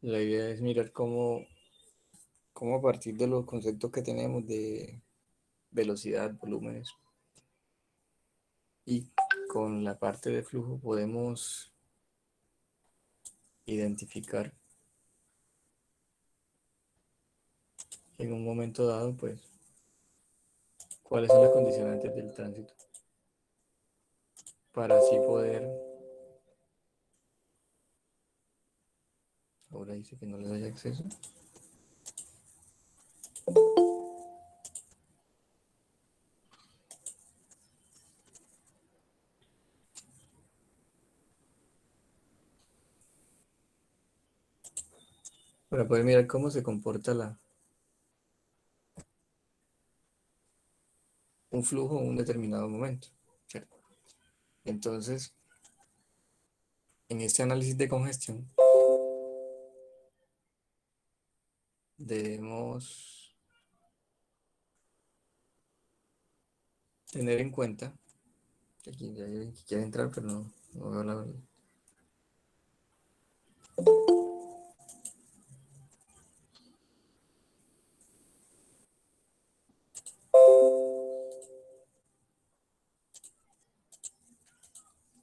La idea es mirar cómo a partir de los conceptos que tenemos de velocidad, volúmenes y con la parte de flujo podemos identificar en un momento dado, pues, cuáles son las condicionantes del tránsito para así poder, ahora dice que no le doy acceso, para poder mirar cómo se comporta un flujo en un determinado momento, ¿cierto? Entonces, en este análisis de congestión, debemos tener en cuenta, que aquí ya hay alguien que quiere entrar, pero no veo la.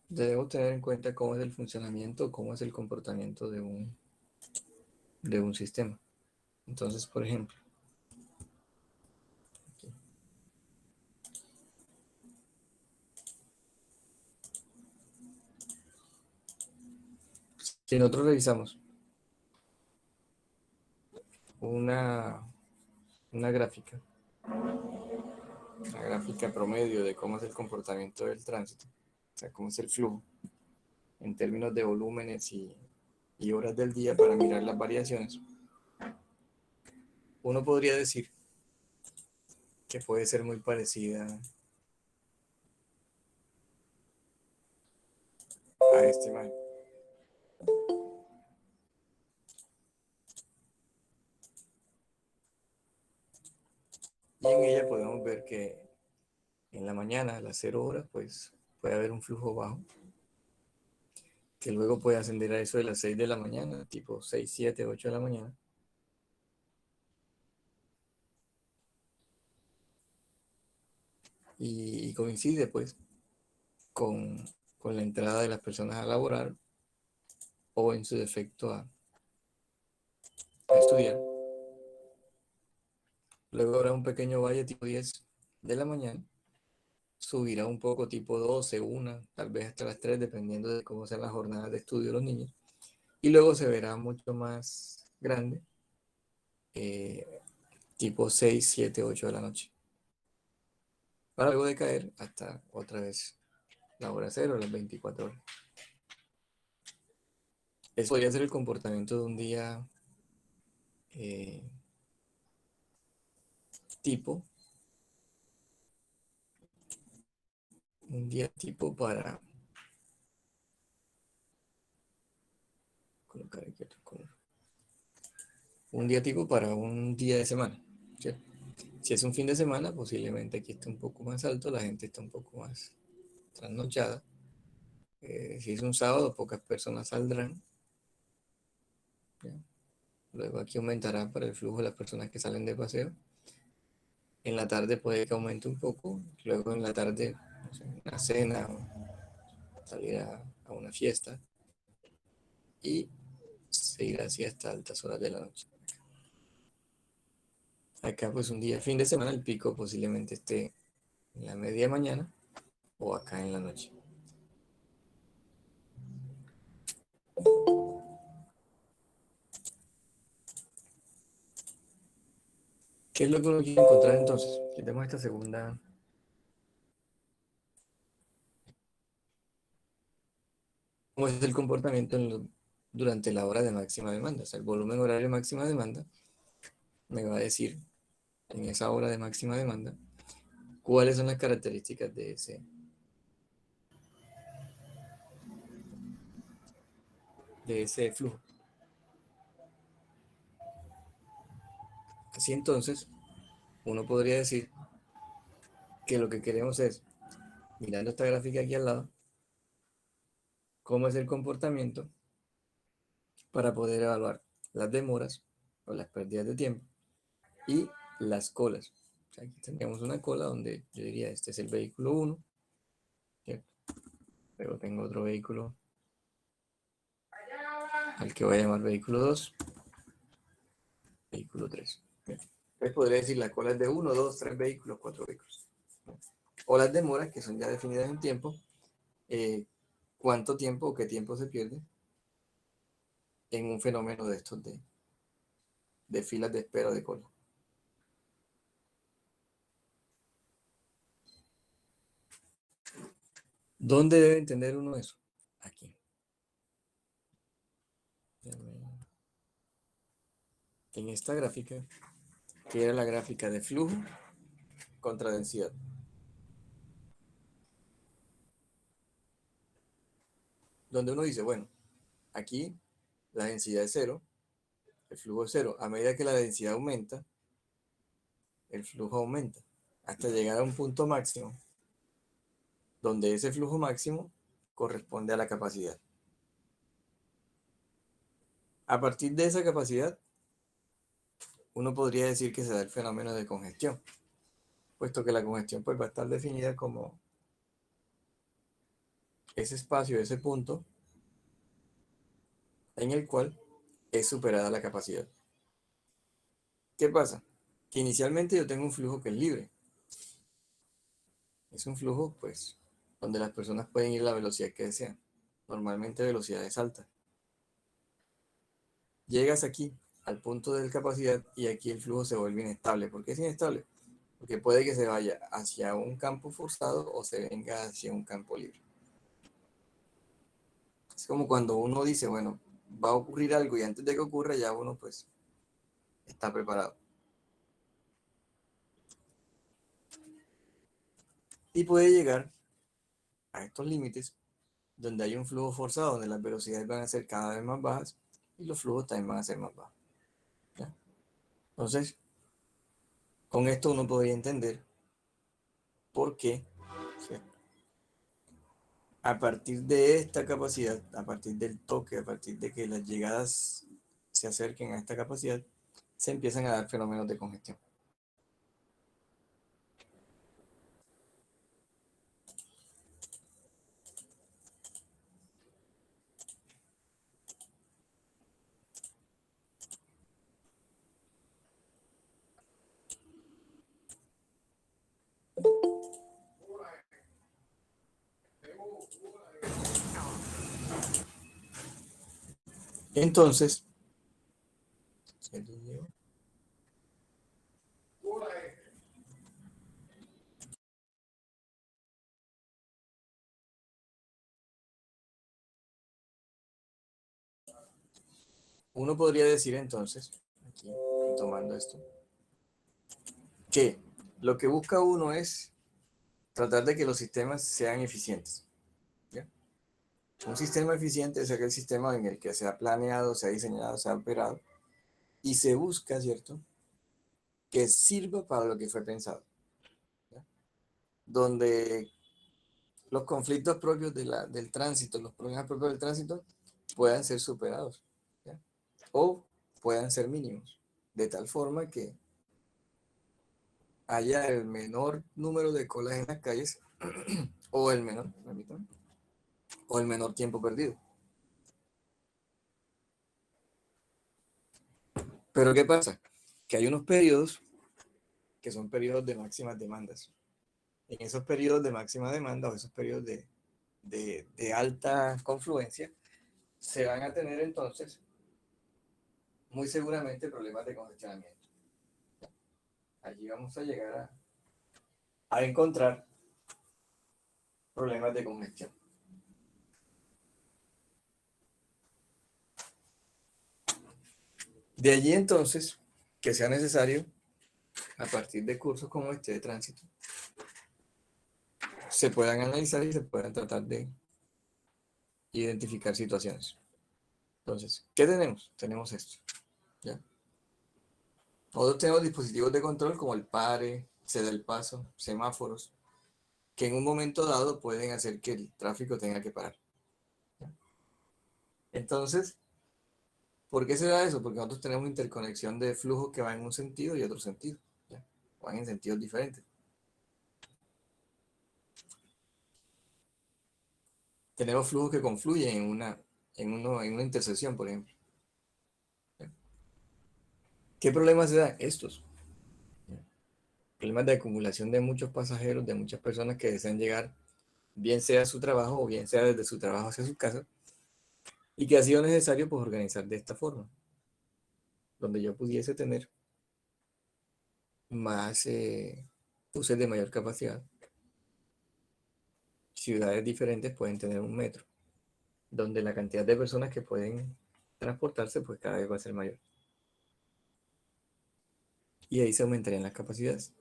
Debemos tener en cuenta cómo es el funcionamiento, cómo es el comportamiento de un sistema. Entonces, por ejemplo, aquí, si nosotros revisamos una, una gráfica, una gráfica promedio de cómo es el comportamiento del tránsito, o sea, cómo es el flujo en términos de volúmenes y horas del día para mirar las variaciones, uno podría decir que puede ser muy parecida a esta imagen. Y en ella podemos ver que en la mañana, a las 0 horas, pues puede haber un flujo bajo, que luego puede ascender a eso de las 6 de la mañana, tipo 6 7 8 de la mañana. Y coincide pues con, con la entrada de las personas a laborar o en su defecto a estudiar. Luego habrá un pequeño valle tipo 10 de la mañana, subirá un poco tipo 12 1 tal vez hasta las 3 dependiendo de cómo sean las jornadas de estudio de los niños. Y luego se verá mucho más grande, eh, tipo 6 7 8 de la noche. Para luego de caer hasta otra vez la hora cero, las 24 horas. Eso podría ser el comportamiento de un día eh, tipo, un día tipo para colocar aquí otro color. Un día tipo para un día de semana, ¿cierto? Si es un fin de semana, posiblemente aquí está un poco más alto, la gente está un poco más trasnochada. Si es un sábado, pocas personas saldrán. ¿Ya? Luego aquí aumentará para el flujo de las personas que salen de paseo. En la tarde puede que aumente un poco. Luego en la tarde, no sé, una cena o salir a una fiesta. Y seguir así hasta altas horas de la noche. Acá pues un día, fin de semana, el pico posiblemente esté en la media mañana o acá en la noche. ¿Qué es lo que uno quiere encontrar entonces? Tenemos esta segunda. ¿Cómo es el comportamiento durante la hora de máxima demanda? O sea, el volumen horario de máxima demanda me va a decir en esa hora de máxima demanda cuáles son las características de ese flujo. Así entonces, uno podría decir que lo que queremos es, mirando esta gráfica aquí al lado, cómo es el comportamiento para poder evaluar las demoras o las pérdidas de tiempo y las colas. O sea, aquí tendríamos una cola donde yo diría, este es el vehículo 1, ¿cierto? Luego tengo otro vehículo al que voy a llamar vehículo 2, vehículo 3. Entonces podría decir la cola es de 1, 2, 3 vehículos, 4 vehículos. O las demoras, que son ya definidas en tiempo, cuánto tiempo o qué tiempo se pierde en un fenómeno de estos de filas de espera de cola. ¿Dónde debe entender uno eso? Aquí. En esta gráfica, que era la gráfica de flujo contra densidad. Donde uno dice, bueno, aquí la densidad es cero, el flujo es cero. A medida que la densidad aumenta, el flujo aumenta, hasta llegar a un punto máximo, donde ese flujo máximo corresponde a la capacidad. A partir de esa capacidad, uno podría decir que se da el fenómeno de congestión, puesto que la congestión pues, va a estar definida como ese espacio, ese punto en el cual es superada la capacidad. ¿Qué pasa? Que inicialmente yo tengo un flujo que es libre. Es un flujo, pues, donde las personas pueden ir a la velocidad que desean. Normalmente velocidades altas. Llegas aquí, al punto de capacidad, y aquí el flujo se vuelve inestable. ¿Por qué es inestable? Porque puede que se vaya hacia un campo forzado o se venga hacia un campo libre. Es como cuando uno dice, bueno, va a ocurrir algo y antes de que ocurra ya uno pues está preparado. Y puede llegar a estos límites donde hay un flujo forzado, donde las velocidades van a ser cada vez más bajas y los flujos también van a ser más bajos. ¿Ya? Entonces, con esto uno podría entender por qué, ¿sí? A partir de esta capacidad, a partir del toque, a partir de que las llegadas se acerquen a esta capacidad, se empiezan a dar fenómenos de congestión. Entonces, uno podría decir entonces, aquí tomando esto, que lo que busca uno es tratar de que los sistemas sean eficientes. ¿Ya? Un sistema eficiente es aquel sistema en el que se ha planeado, se ha diseñado, se ha operado y se busca, ¿cierto?, que sirva para lo que fue pensado. ¿Ya? Donde los conflictos propios del tránsito, los problemas propios del tránsito puedan ser superados, ¿ya? O puedan ser mínimos, de tal forma que haya el menor número de colas en las calles o el menor, permítame, o el menor tiempo perdido. Pero ¿qué pasa? Que hay unos periodos que son periodos de máximas demandas. En esos periodos de máxima demanda o esos periodos de alta confluencia, se van a tener entonces muy seguramente problemas de congestionamiento. Allí vamos a llegar a encontrar problemas de congestión. De allí entonces que sea necesario, a partir de cursos como este de tránsito, se puedan analizar y se puedan tratar de identificar situaciones. Entonces, ¿qué tenemos? Tenemos esto. ¿Ya? Nosotros tenemos dispositivos de control como el pare, ceda el paso, semáforos, que en un momento dado pueden hacer que el tráfico tenga que parar. ¿Ya? Entonces, ¿Por qué se da eso? Porque nosotros tenemos interconexión de flujos que van en un sentido y otro sentido, ¿ya? Van en sentidos diferentes. Tenemos flujos que confluyen en una intersección, por ejemplo. ¿Ya? ¿Qué problemas se dan? Estos. ¿Ya? Problemas de acumulación de muchos pasajeros, de muchas personas que desean llegar, bien sea a su trabajo o bien sea desde su trabajo hacia su casa, y que ha sido necesario pues organizar de esta forma, donde yo pudiese tener más buses de mayor capacidad. Ciudades diferentes pueden tener un metro, donde la cantidad de personas que pueden transportarse pues cada vez va a ser mayor. Y ahí se aumentarían las capacidades.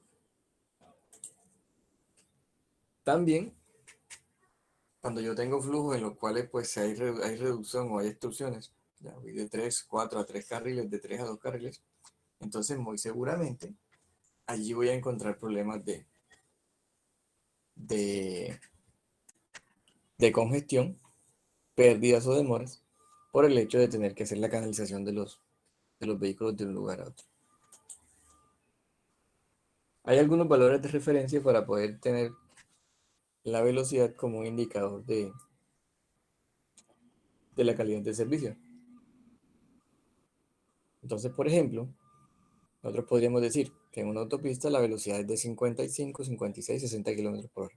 También, cuando yo tengo flujos en los cuales pues hay reducción o hay extrusiones, ya voy de 3 4 a 3 carriles, de 3 a 2 carriles, entonces muy seguramente allí voy a encontrar problemas de, de congestión, pérdidas o demoras, por el hecho de tener que hacer la canalización de los vehículos de un lugar a otro. Hay algunos valores de referencia para poder tener la velocidad como un indicador de la calidad del servicio. Entonces, por ejemplo, nosotros podríamos decir que en una autopista la velocidad es de 55, 56, 60 kilómetros por hora.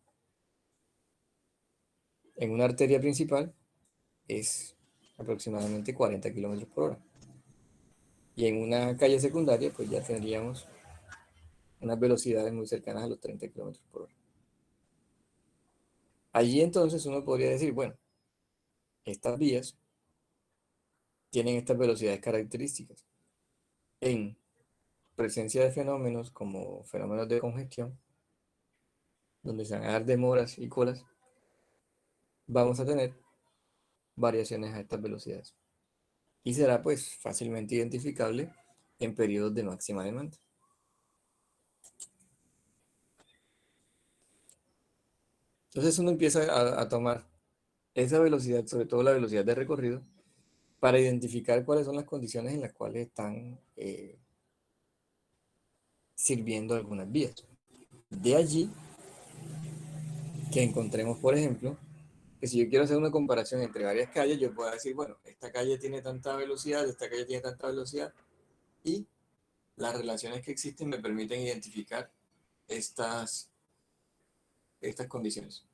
En una arteria principal es aproximadamente 40 kilómetros por hora. Y en una calle secundaria, pues ya tendríamos unas velocidades muy cercanas a los 30 kilómetros por hora. Allí entonces uno podría decir, bueno, estas vías tienen estas velocidades características. En presencia de fenómenos como fenómenos de congestión, donde se van a dar demoras y colas, vamos a tener variaciones a estas velocidades. Y será pues fácilmente identificable en periodos de máxima demanda. Entonces uno empieza a tomar esa velocidad, sobre todo la velocidad de recorrido, para identificar cuáles son las condiciones en las cuales están sirviendo algunas vías. De allí que encontremos, por ejemplo, que si yo quiero hacer una comparación entre varias calles, yo puedo decir, bueno, esta calle tiene tanta velocidad, esta calle tiene tanta velocidad, y las relaciones que existen me permiten identificar estas condiciones.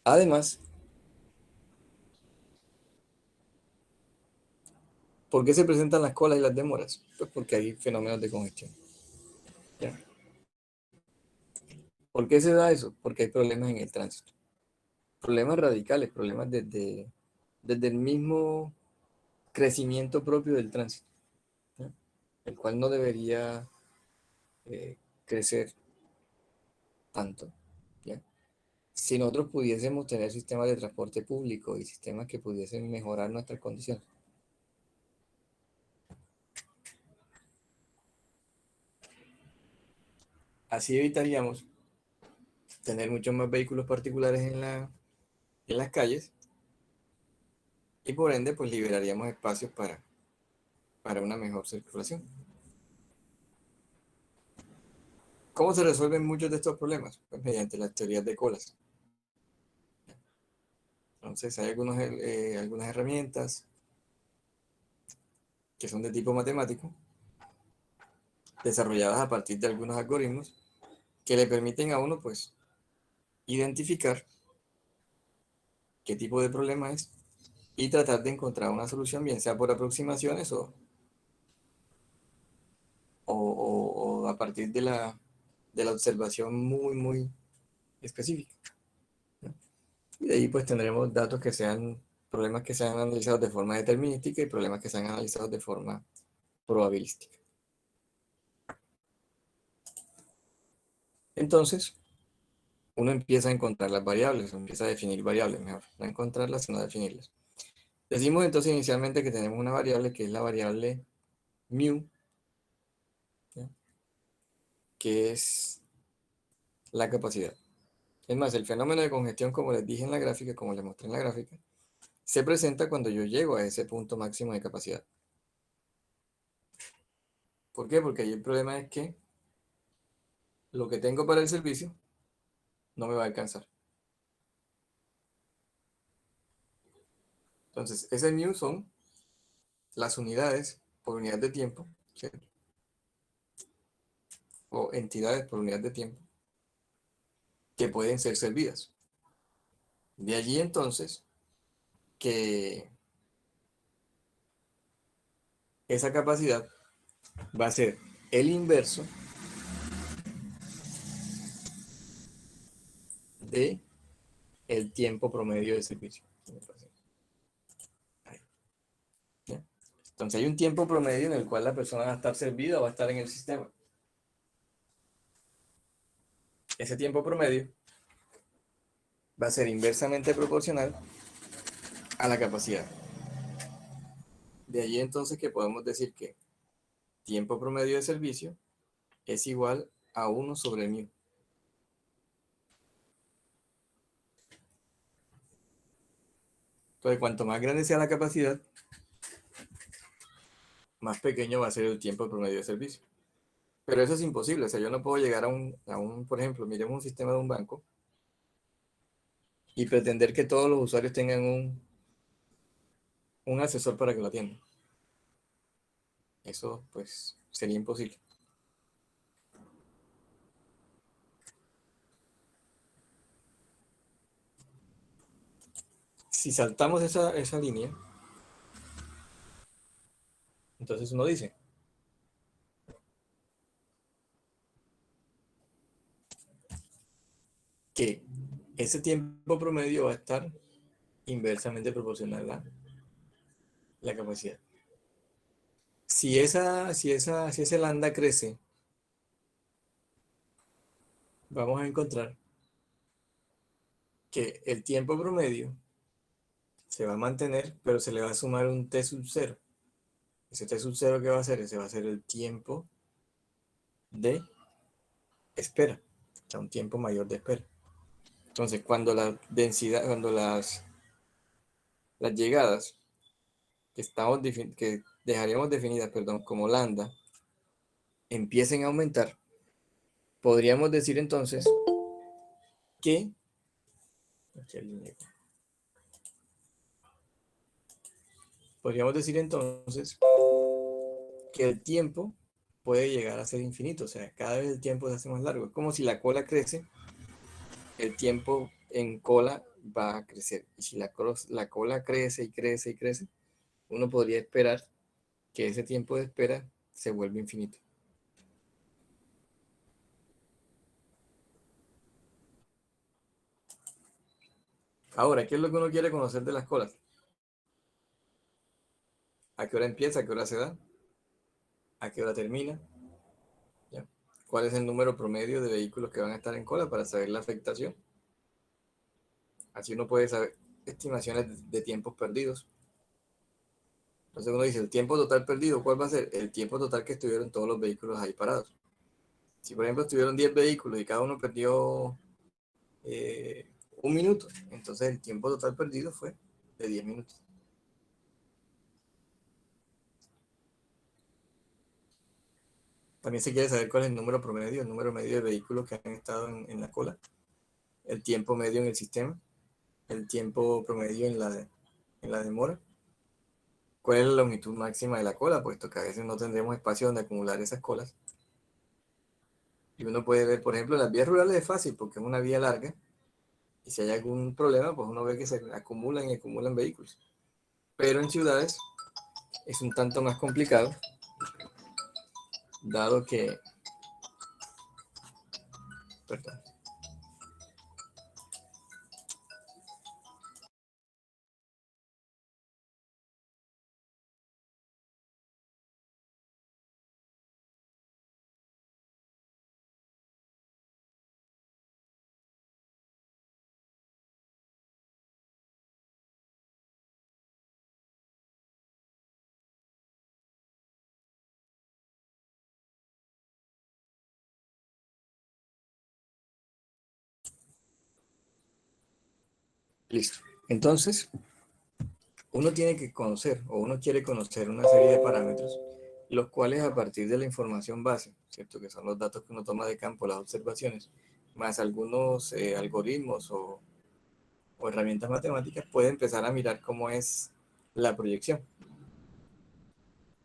Además, ¿por qué se presentan las colas y las demoras? Pues porque hay fenómenos de congestión. ¿Ya? ¿Por qué se da eso? Porque hay problemas en el tránsito. Problemas radicales, problemas desde el mismo crecimiento propio del tránsito, ¿ya? El cual no debería crecer tanto. ¿Ya? Si nosotros pudiésemos tener sistemas de transporte público y sistemas que pudiesen mejorar nuestras condiciones. Así evitaríamos tener muchos más vehículos particulares en las calles y por ende pues liberaríamos espacios para una mejor circulación. ¿Cómo se resuelven muchos de estos problemas? Pues mediante las teorías de colas. Entonces hay algunas herramientas que son de tipo matemático, desarrolladas a partir de algunos algoritmos que le permiten a uno pues identificar qué tipo de problema es y tratar de encontrar una solución, bien sea por aproximaciones o a partir de la observación muy, muy específica, ¿no? Y de ahí pues tendremos datos que sean, problemas que sean analizados de forma determinística y problemas que sean analizados de forma probabilística. Entonces, uno empieza a encontrar las variables, o empieza a definir variables, mejor, no encontrarlas, sino definirlas. Decimos entonces inicialmente que tenemos una variable que es la variable mu, ¿ya? Que es la capacidad. Es más, el fenómeno de congestión, como les dije en la gráfica, como les mostré en la gráfica, se presenta cuando yo llego a ese punto máximo de capacidad. ¿Por qué? Porque ahí el problema es que lo que tengo para el servicio no me va a alcanzar. Entonces, ese mu son las unidades por unidad de tiempo, ¿cierto? O entidades por unidad de tiempo que pueden ser servidas. De allí entonces que esa capacidad va a ser el inverso de el tiempo promedio de servicio. Entonces hay un tiempo promedio en el cual la persona va a estar servida o va a estar en el sistema. Ese tiempo promedio va a ser inversamente proporcional a la capacidad. De allí entonces que podemos decir que tiempo promedio de servicio es igual a 1 sobre mu. Entonces, cuanto más grande sea la capacidad, más pequeño va a ser el tiempo promedio de servicio. Pero eso es imposible. O sea, yo no puedo llegar a un, por ejemplo, miremos un sistema de un banco y pretender que todos los usuarios tengan un asesor para que lo atiendan. Eso, pues, sería imposible. Si saltamos esa línea, entonces uno dice que ese tiempo promedio va a estar inversamente proporcional a la capacidad. Si ese lambda crece, vamos a encontrar que el tiempo promedio se va a mantener, pero se le va a sumar un t sub 0. Ese t sub 0 que va a hacer, ese va a ser el tiempo de espera, o sea, un tiempo mayor de espera. Entonces, cuando la densidad, cuando las llegadas que dejaríamos definidas, perdón, como lambda, empiecen a aumentar, podríamos decir entonces que podríamos decir entonces que el tiempo puede llegar a ser infinito, o sea, cada vez el tiempo se hace más largo. Es como si la cola crece, el tiempo en cola va a crecer. Y si la cola crece y crece y crece, uno podría esperar que ese tiempo de espera se vuelva infinito. Ahora, ¿qué es lo que uno quiere conocer de las colas? ¿A qué hora empieza? ¿A qué hora se da? ¿A qué hora termina? ¿Ya? ¿Cuál es el número promedio de vehículos que van a estar en cola para saber la afectación? Así uno puede saber estimaciones de tiempos perdidos. Entonces uno dice, el tiempo total perdido, ¿cuál va a ser? El tiempo total que estuvieron todos los vehículos ahí parados. Si por ejemplo estuvieron 10 vehículos y cada uno perdió eh, 1 minuto, entonces el tiempo total perdido fue de 10 minutos. También se quiere saber cuál es el número medio de vehículos que han estado en la cola, el tiempo medio en el sistema, el tiempo promedio en la demora, cuál es la longitud máxima de la cola, puesto que a veces no tendremos espacio donde acumular esas colas. Y uno puede ver, por ejemplo, en las vías rurales es fácil porque es una vía larga y si hay algún problema, pues uno ve que se acumulan y acumulan vehículos. Pero en ciudades es un tanto más complicado, dado que, perdón, listo. Entonces, uno tiene que conocer o uno quiere conocer una serie de parámetros, los cuales a partir de la información base, ¿cierto? Que son los datos que uno toma de campo, las observaciones, más algunos algoritmos o herramientas matemáticas, puede empezar a mirar cómo es la proyección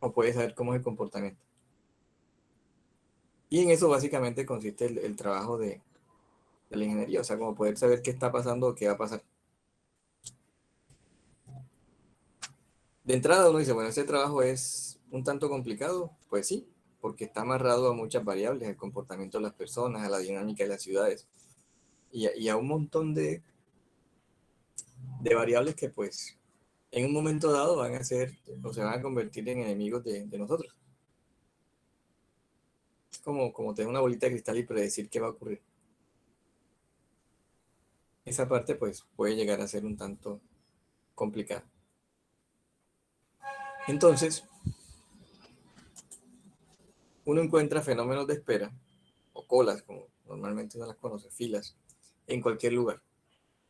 o puede saber cómo es el comportamiento. Y en eso básicamente consiste el trabajo de la ingeniería, o sea, como poder saber qué está pasando o qué va a pasar. De entrada uno dice, bueno, este trabajo es un tanto complicado, pues sí, porque está amarrado a muchas variables, al comportamiento de las personas, a la dinámica de las ciudades y a un montón de variables que pues en un momento dado van a ser o se van a convertir en enemigos de nosotros. Es como tener una bolita de cristal y predecir qué va a ocurrir. Esa parte pues puede llegar a ser un tanto complicada. Entonces, uno encuentra fenómenos de espera o colas, como normalmente uno las conoce, filas, en cualquier lugar.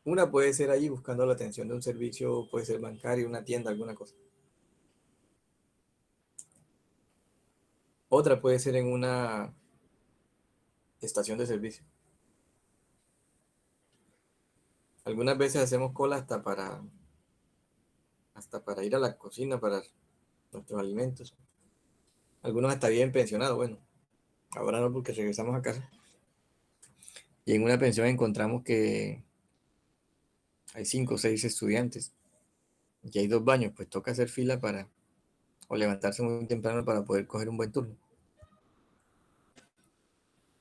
Una puede ser allí buscando la atención de un servicio, puede ser bancario, una tienda, alguna cosa. Otra puede ser en una estación de servicio. Algunas veces hacemos cola hasta para ir a la cocina, para nuestros alimentos. Algunos hasta bien pensionados, bueno, ahora no porque regresamos a casa. Y en una pensión encontramos que hay 5 o 6 estudiantes y hay 2 baños, pues toca hacer fila o levantarse muy temprano para poder coger un buen turno.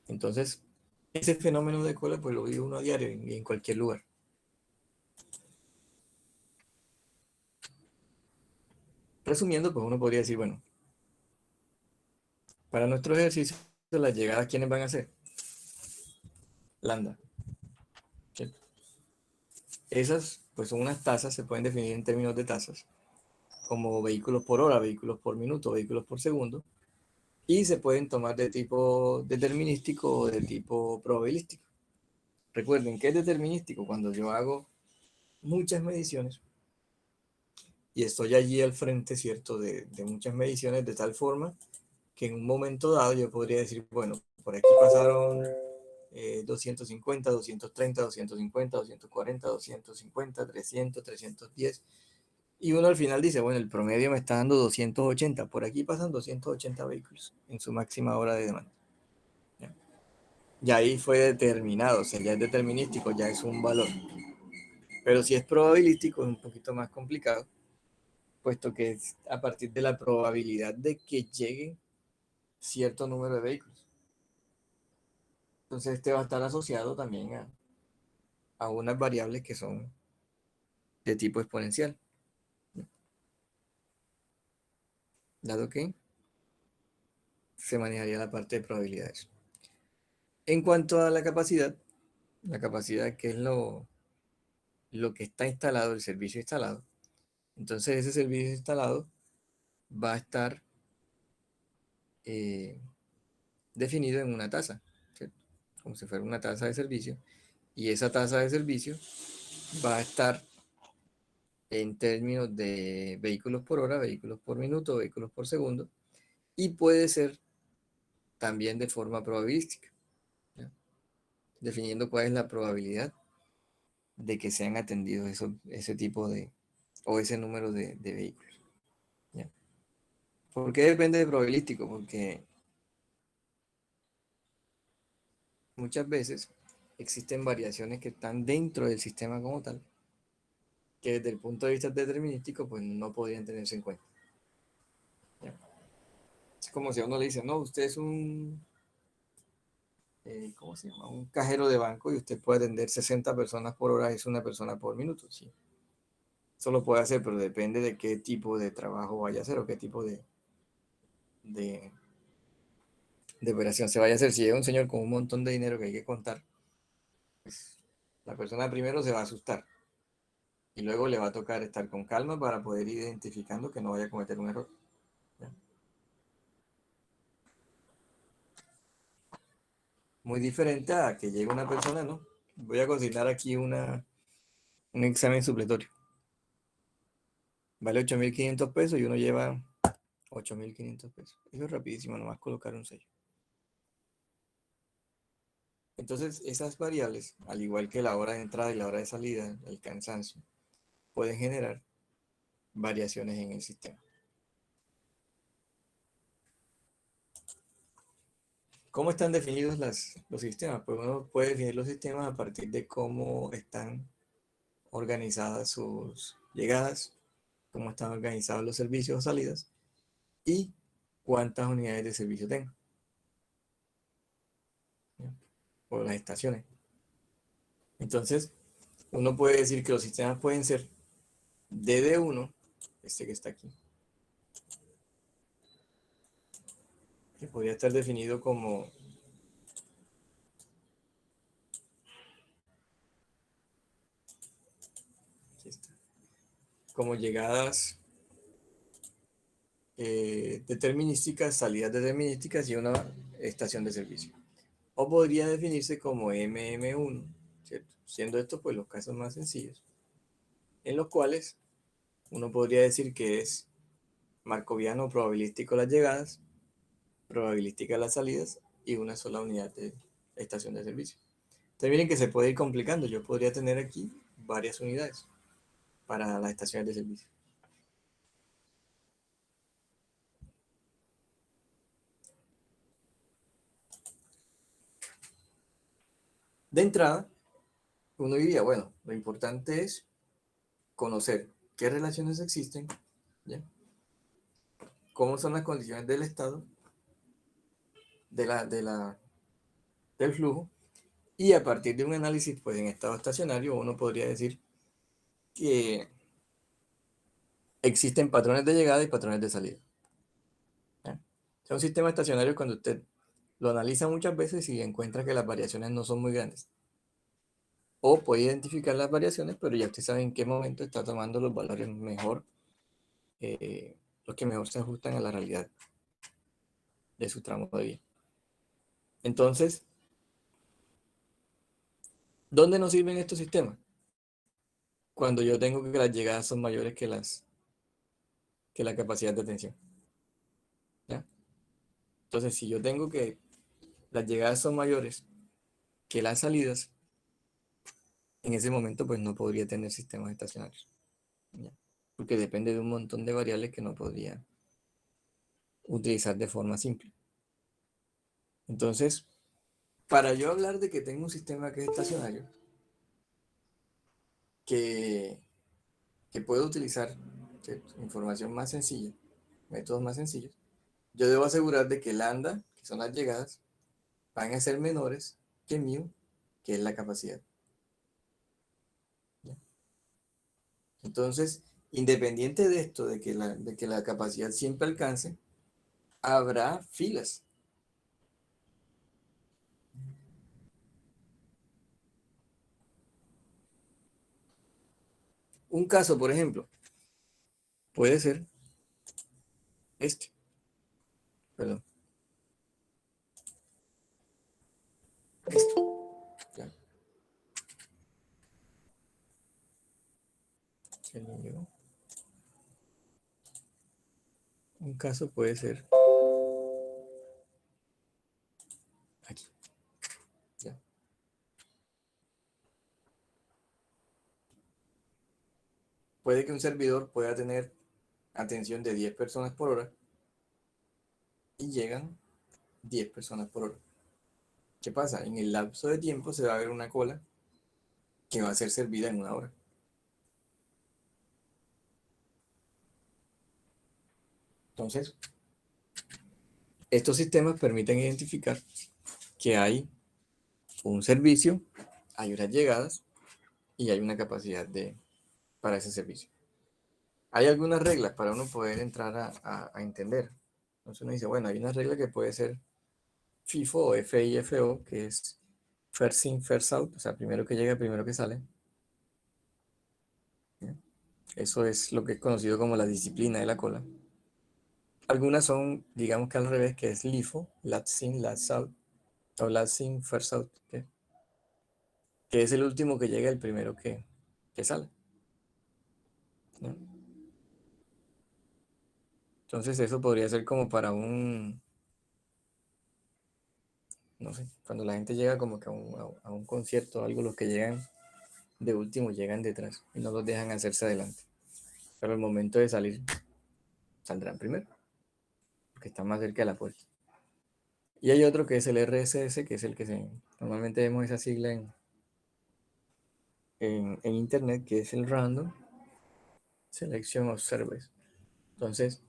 Entonces, ese fenómeno de cola, pues lo vive uno a diario y en cualquier lugar. Resumiendo, pues uno podría decir, bueno, para nuestro ejercicio, las llegadas, ¿quiénes van a ser? Lambda. ¿Cierto? Esas, pues son unas tasas, se pueden definir en términos de tasas, como vehículos por hora, vehículos por minuto, vehículos por segundo, y se pueden tomar de tipo determinístico o de tipo probabilístico. Recuerden que es determinístico cuando yo hago muchas mediciones y estoy allí al frente, ¿cierto?, de muchas mediciones de tal forma que en un momento dado yo podría decir, bueno, por aquí pasaron 250, 230, 250, 240, 250, 300, 310. Y uno al final dice, bueno, el promedio me está dando 280. Por aquí pasan 280 vehículos en su máxima hora de demanda. ¿Ya? Y ahí fue determinado, o sea, ya es determinístico, ya es un valor. Pero si es probabilístico es un poquito más complicado, puesto que es a partir de la probabilidad de que lleguen cierto número de vehículos. Entonces este va a estar asociado también a unas variables que son de tipo exponencial, dado que se manejaría la parte de probabilidades. En cuanto a la capacidad que es lo que está instalado, el servicio instalado, entonces ese servicio instalado va a estar eh, definido en una tasa, ¿cierto? Como si fuera una tasa de servicio, y esa tasa de servicio va a estar en términos de vehículos por hora, vehículos por minuto, vehículos por segundo, y puede ser también de forma probabilística, ¿ya? Definiendo cuál es la probabilidad de que sean atendidos ese tipo o ese número de vehículos. ¿Ya? ¿Por qué depende de probabilístico? Porque muchas veces existen variaciones que están dentro del sistema como tal, que desde el punto de vista determinístico, pues no podrían tenerse en cuenta. ¿Ya? Es como si a uno le dice, no, usted es ¿cómo se llama? Un cajero de banco y usted puede atender 60 personas por hora, es una persona por minuto, sí. Eso lo puede hacer, pero depende de qué tipo de trabajo vaya a hacer o qué tipo de, de operación se vaya a hacer. Si es un señor con un montón de dinero que hay que contar, pues la persona primero se va a asustar y luego le va a tocar estar con calma para poder ir identificando que no vaya a cometer un error. ¿Ya? Muy diferente a que llegue una persona, ¿no? Voy a consignar aquí un examen supletorio. vale 8.500 pesos y uno lleva 8.500 pesos. Eso es rapidísimo, nomás colocar un sello. Entonces, esas variables, al igual que la hora de entrada y la hora de salida, el cansancio, pueden generar variaciones en el sistema. ¿Cómo están definidos los sistemas? Pues uno puede definir los sistemas a partir de cómo están organizadas sus llegadas, cómo están organizados los servicios o salidas y cuántas unidades de servicio tengo, ¿ya? O las estaciones. Entonces, uno puede decir que los sistemas pueden ser DD1, este que está aquí, que podría estar definido como, aquí está, como llegadas determinísticas, salidas determinísticas y una estación de servicio. O podría definirse como MM1, ¿cierto? Siendo estos pues los casos más sencillos, en los cuales uno podría decir que es markoviano probabilístico las llegadas, probabilística las salidas y una sola unidad de estación de servicio. Entonces miren que se puede ir complicando. Yo podría tener aquí varias unidades para las estaciones de servicio. De entrada, uno diría, bueno, lo importante es conocer qué relaciones existen, ¿ya? Cómo son las condiciones del estado, del flujo, y a partir de un análisis pues, en estado estacionario, uno podría decir que existen patrones de llegada y patrones de salida, ¿ya? O sea, un sistema estacionario cuando usted lo analiza muchas veces y encuentra que las variaciones no son muy grandes. O puede identificar las variaciones, pero ya usted sabe en qué momento está tomando los valores mejor, los que mejor se ajustan a la realidad de su tramo de vía. Entonces, ¿dónde nos sirven estos sistemas? Cuando yo tengo que las llegadas son mayores que la capacidad de atención, ¿ya? Entonces, si yo tengo que las llegadas son mayores que las salidas, en ese momento pues no podría tener sistemas estacionarios, ¿ya? Porque depende de un montón de variables que no podría utilizar de forma simple. Entonces, para yo hablar de que tengo un sistema que es estacionario, que, que puedo utilizar, ¿cierto?, información más sencilla, métodos más sencillos, yo debo asegurar de que lambda, que son las llegadas, van a ser menores que mu, que es la capacidad, ¿ya? Entonces, independiente de esto, de que la capacidad siempre alcance, habrá filas. Un caso, por ejemplo, puede ser este, perdón, esto, ¿ya? Un caso puede ser aquí, ¿ya? Puede que un servidor pueda tener atención de 10 personas por hora y llegan 10 personas por hora. ¿Qué pasa? En el lapso de tiempo se va a ver una cola que va a ser servida en una hora. Entonces, estos sistemas permiten identificar que hay un servicio, hay unas llegadas y hay una capacidad para ese servicio. Hay algunas reglas para uno poder entrar a entender. Entonces uno dice, bueno, hay una regla que puede ser FIFO o FIFO, que es first in, first out, o sea, primero que llega, primero que sale, ¿ya? Eso es lo que es conocido como la disciplina de la cola. Algunas son, digamos que al revés, que es LIFO, last in, last out, o last in, first out, ¿okay? Que es el último que llega, el primero que sale, ¿no? Entonces eso podría ser como para no sé, cuando la gente llega como que a un concierto o algo, los que llegan de último llegan detrás y no los dejan hacerse adelante. Pero al momento de salir, saldrán primero, porque están más cerca de la puerta. Y hay otro que es el RSS, que es el que normalmente vemos esa sigla en internet, que es el Random Selection of Service. Entonces,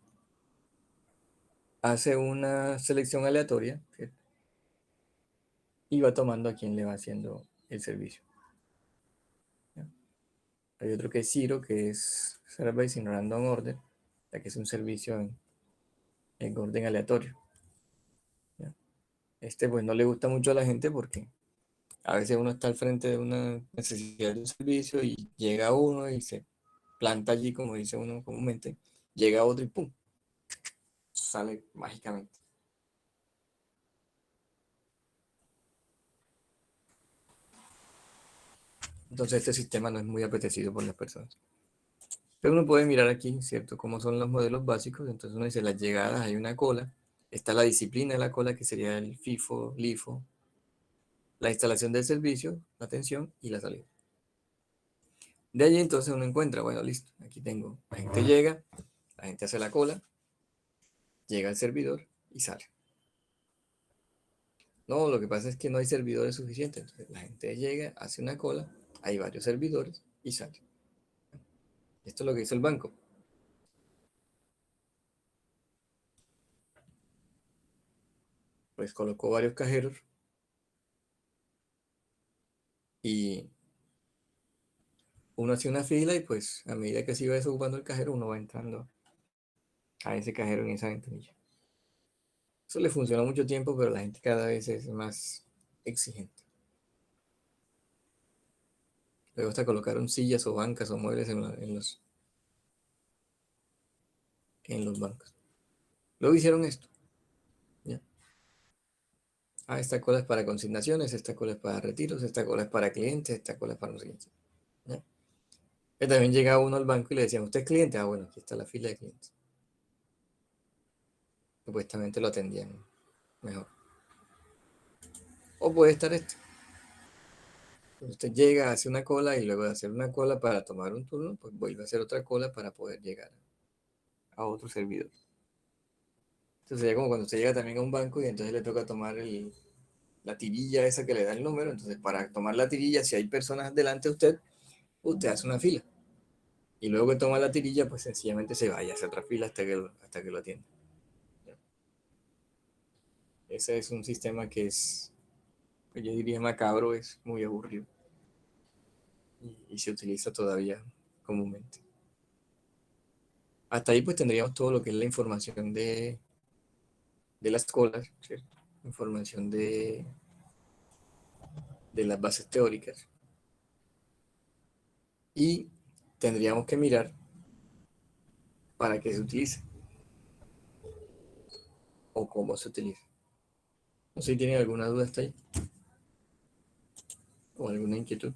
hace una selección aleatoria y va tomando a quién le va haciendo el servicio. ¿Ya? Hay otro que es Zero, que es Service in Random Order, que es un servicio en orden aleatorio. ¿Ya? Este pues no le gusta mucho a la gente porque a veces uno está al frente de una necesidad de un servicio y llega uno y se planta allí, como dice uno comúnmente, llega otro y ¡pum! Sale mágicamente. Entonces este sistema no es muy apetecido por las personas. Pero uno puede mirar aquí, ¿cierto? Cómo son los modelos básicos. Entonces uno dice, las llegadas, hay una cola. Está la disciplina de la cola, que sería el FIFO, LIFO, la instalación del servicio, la atención y la salida. De allí entonces uno encuentra, bueno, listo, aquí tengo, la gente llega, la gente hace la cola, llega al servidor y sale. No, lo que pasa es que no hay servidores suficientes. Entonces, la gente llega, hace una cola, hay varios servidores y sale. Esto es lo que hizo el banco. Pues colocó varios cajeros y uno hacía una fila y pues a medida que se iba desocupando el cajero, uno va entrando a ese cajero en esa ventanilla. Eso le funcionó mucho tiempo, pero la gente cada vez es más exigente. Luego hasta colocaron sillas o bancas o muebles en los bancos. Luego hicieron esto. ¿Ya? Ah, esta cola es para consignaciones, esta cola es para retiros, esta cola es para clientes, esta cola es para no sé qué. ¿Ya? Y también llegaba uno al banco y le decían, ¿usted es cliente? Ah, bueno, aquí está la fila de clientes. Supuestamente lo atendían mejor. O puede estar este. Usted llega, hace una cola y luego de hacer una cola para tomar un turno, pues vuelve a hacer otra cola para poder llegar a otro servidor. Entonces sería como cuando usted llega también a un banco y entonces le toca tomar la tirilla esa que le da el número. Entonces para tomar la tirilla, si hay personas delante de usted, usted hace una fila. Y luego que toma la tirilla, pues sencillamente se vaya a hacer otra fila hasta que lo atienda. Ese es un sistema que es, pues yo diría macabro, es muy aburrido y se utiliza todavía comúnmente. Hasta ahí pues tendríamos todo lo que es la información de las colas, ¿cierto? Información de las bases teóricas. Y tendríamos que mirar para qué se utiliza o cómo se utiliza. No sé si tienen alguna duda hasta ahí o alguna inquietud.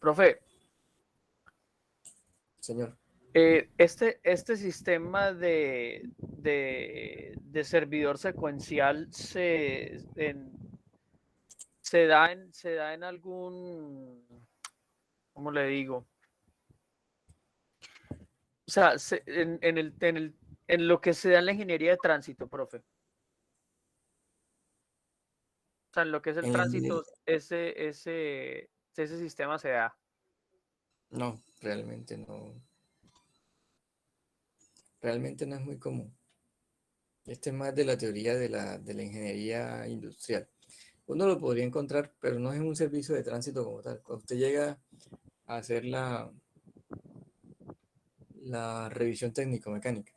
Profe, Señor, este sistema de servidor secuencial se da en algún, ¿cómo le digo? O sea, en lo que se da en la ingeniería de tránsito, profe. O sea, en lo que es el en la ingeniería, tránsito, ese sistema se da. no, realmente no es muy común. Este es más de la teoría de la ingeniería industrial. Uno lo podría encontrar, pero no es un servicio de tránsito como tal. Cuando usted llega a hacer la revisión técnico-mecánica,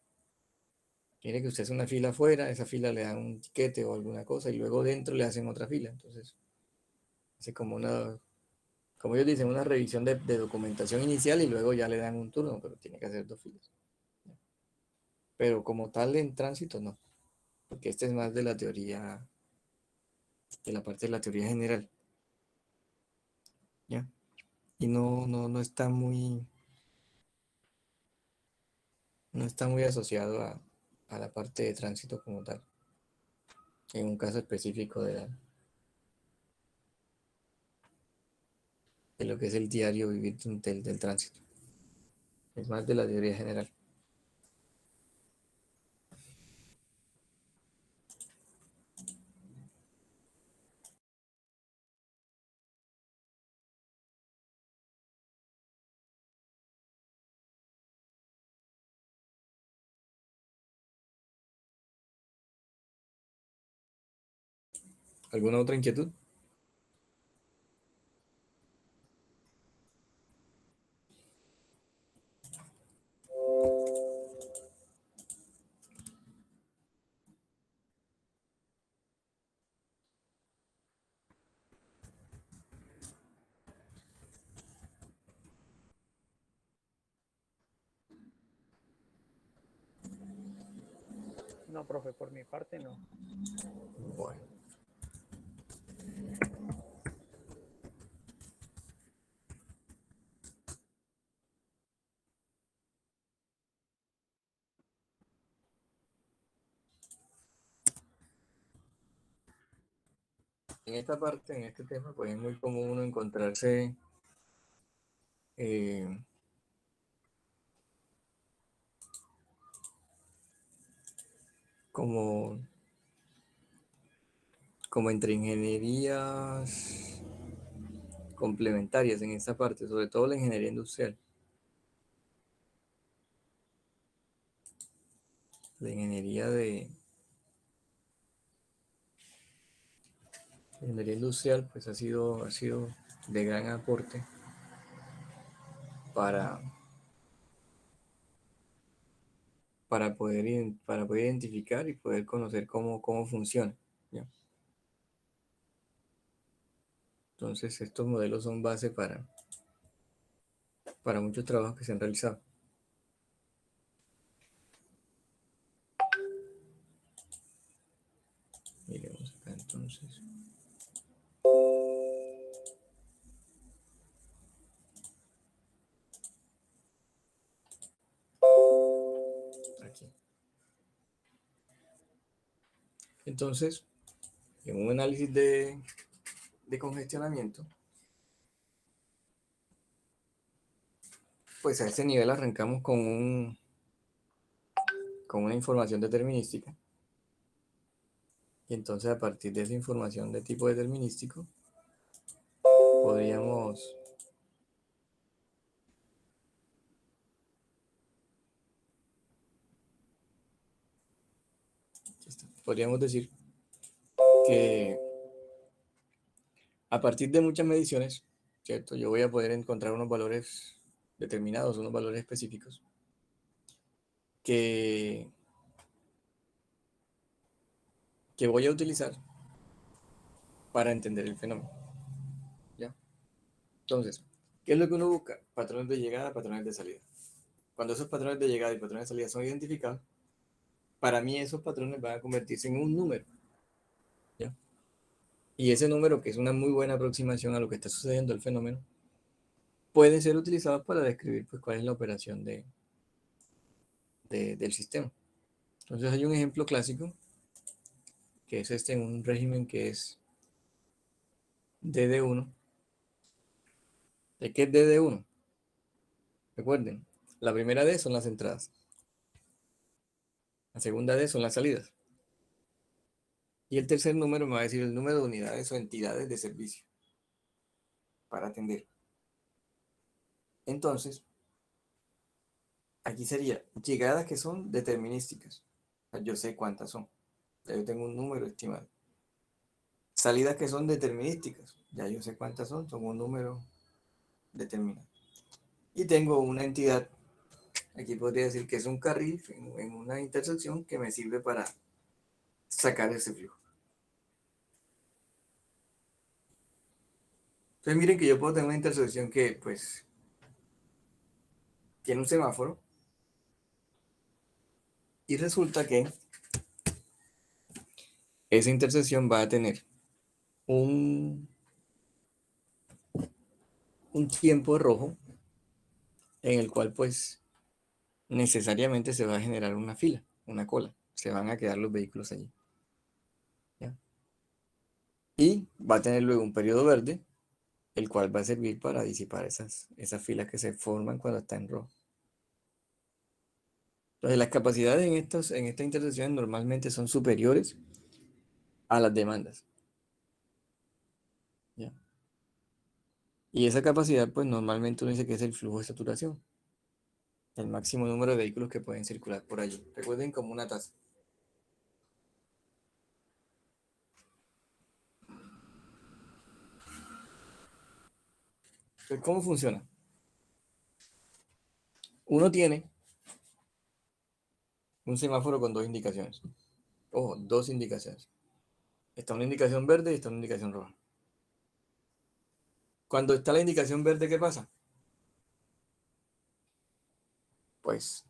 quiere que usted hace una fila afuera, esa fila le dan un tiquete o alguna cosa y luego dentro le hacen otra fila. Entonces, hace como ellos dicen, una revisión de documentación inicial y luego ya le dan un turno, pero tiene que hacer dos filas. Pero como tal en tránsito no, porque este es más de la teoría, de la parte de la teoría general. ¿ya? Y no está muy asociado a la parte de tránsito como tal, en un caso específico de lo que es el diario vivir del tránsito. Es más de la teoría general. ¿Alguna otra inquietud? No, profe, por mi parte no. Bueno, en esta parte, en este tema, pues es muy común uno encontrarse eh, como, como entre ingenierías complementarias en esta parte, sobre todo la ingeniería industrial. La ingeniería industrial pues ha sido de gran aporte para, para poder identificar y poder conocer cómo funciona, ¿ya? Entonces, estos modelos son base para muchos trabajos que se han realizado. Miremos acá entonces. Aquí. Entonces, en un análisis de congestionamiento, pues a ese nivel arrancamos con una información determinística. Y entonces a partir de esa información de tipo determinístico, podríamos, podríamos decir que a partir de muchas mediciones, ¿cierto? Yo voy a poder encontrar unos valores determinados, unos valores específicos, que, que voy a utilizar para entender el fenómeno, ¿ya? Entonces, ¿qué es lo que uno busca? Patrones de llegada, patrones de salida. Cuando esos patrones de llegada y patrones de salida son identificados, para mí esos patrones van a convertirse en un número, ¿ya? Y ese número, que es una muy buena aproximación a lo que está sucediendo el fenómeno, puede ser utilizado para describir pues, cuál es la operación del sistema. Entonces hay un ejemplo clásico, que es este en un régimen que es DD1. ¿De qué es DD1? Recuerden, la primera D son las entradas, la segunda D son las salidas, y el tercer número me va a decir el número de unidades o entidades de servicio para atender. Entonces, aquí sería llegadas que son determinísticas. Yo sé cuántas son. Ya yo tengo un número estimado. Salidas que son determinísticas. Ya yo sé cuántas son un número determinado. Y tengo una entidad, aquí podría decir que es un carril en una intersección que me sirve para sacar ese flujo. Entonces miren que yo puedo tener una intersección que pues tiene un semáforo y resulta que esa intersección va a tener un, un tiempo rojo en el cual pues necesariamente se va a generar una fila, una cola. Se van a quedar los vehículos allí. ¿Ya? Y va a tener luego un periodo verde, el cual va a servir para disipar esas filas que se forman cuando está en rojo. Entonces, las capacidades en estas intersecciones normalmente son superiores a las demandas. ¿Ya? Y esa capacidad, pues normalmente uno dice que es el flujo de saturación, el máximo número de vehículos que pueden circular por allí. Recuerden como una tasa. Entonces, ¿cómo funciona? Uno tiene un semáforo con dos indicaciones. Ojo, dos indicaciones. Está una indicación verde y está una indicación roja. Cuando está la indicación verde, ¿qué pasa? Pues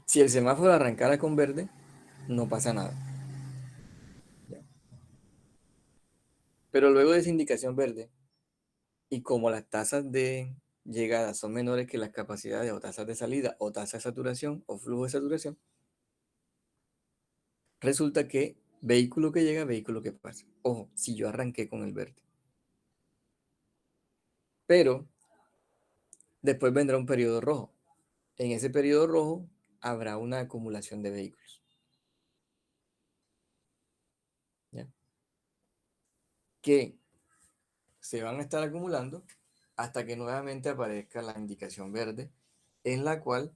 si el semáforo arrancara con verde, no pasa nada. ¿Ya? Pero luego de esa indicación verde, y como las tasas de llegada son menores que las capacidades o tasas de salida o tasa de saturación o flujo de saturación, resulta que vehículo que llega, vehículo que pasa. Ojo, si yo arranqué con el verde. Pero después vendrá un periodo rojo. En ese periodo rojo habrá una acumulación de vehículos. ¿Ya? Que se van a estar acumulando hasta que nuevamente aparezca la indicación verde en la cual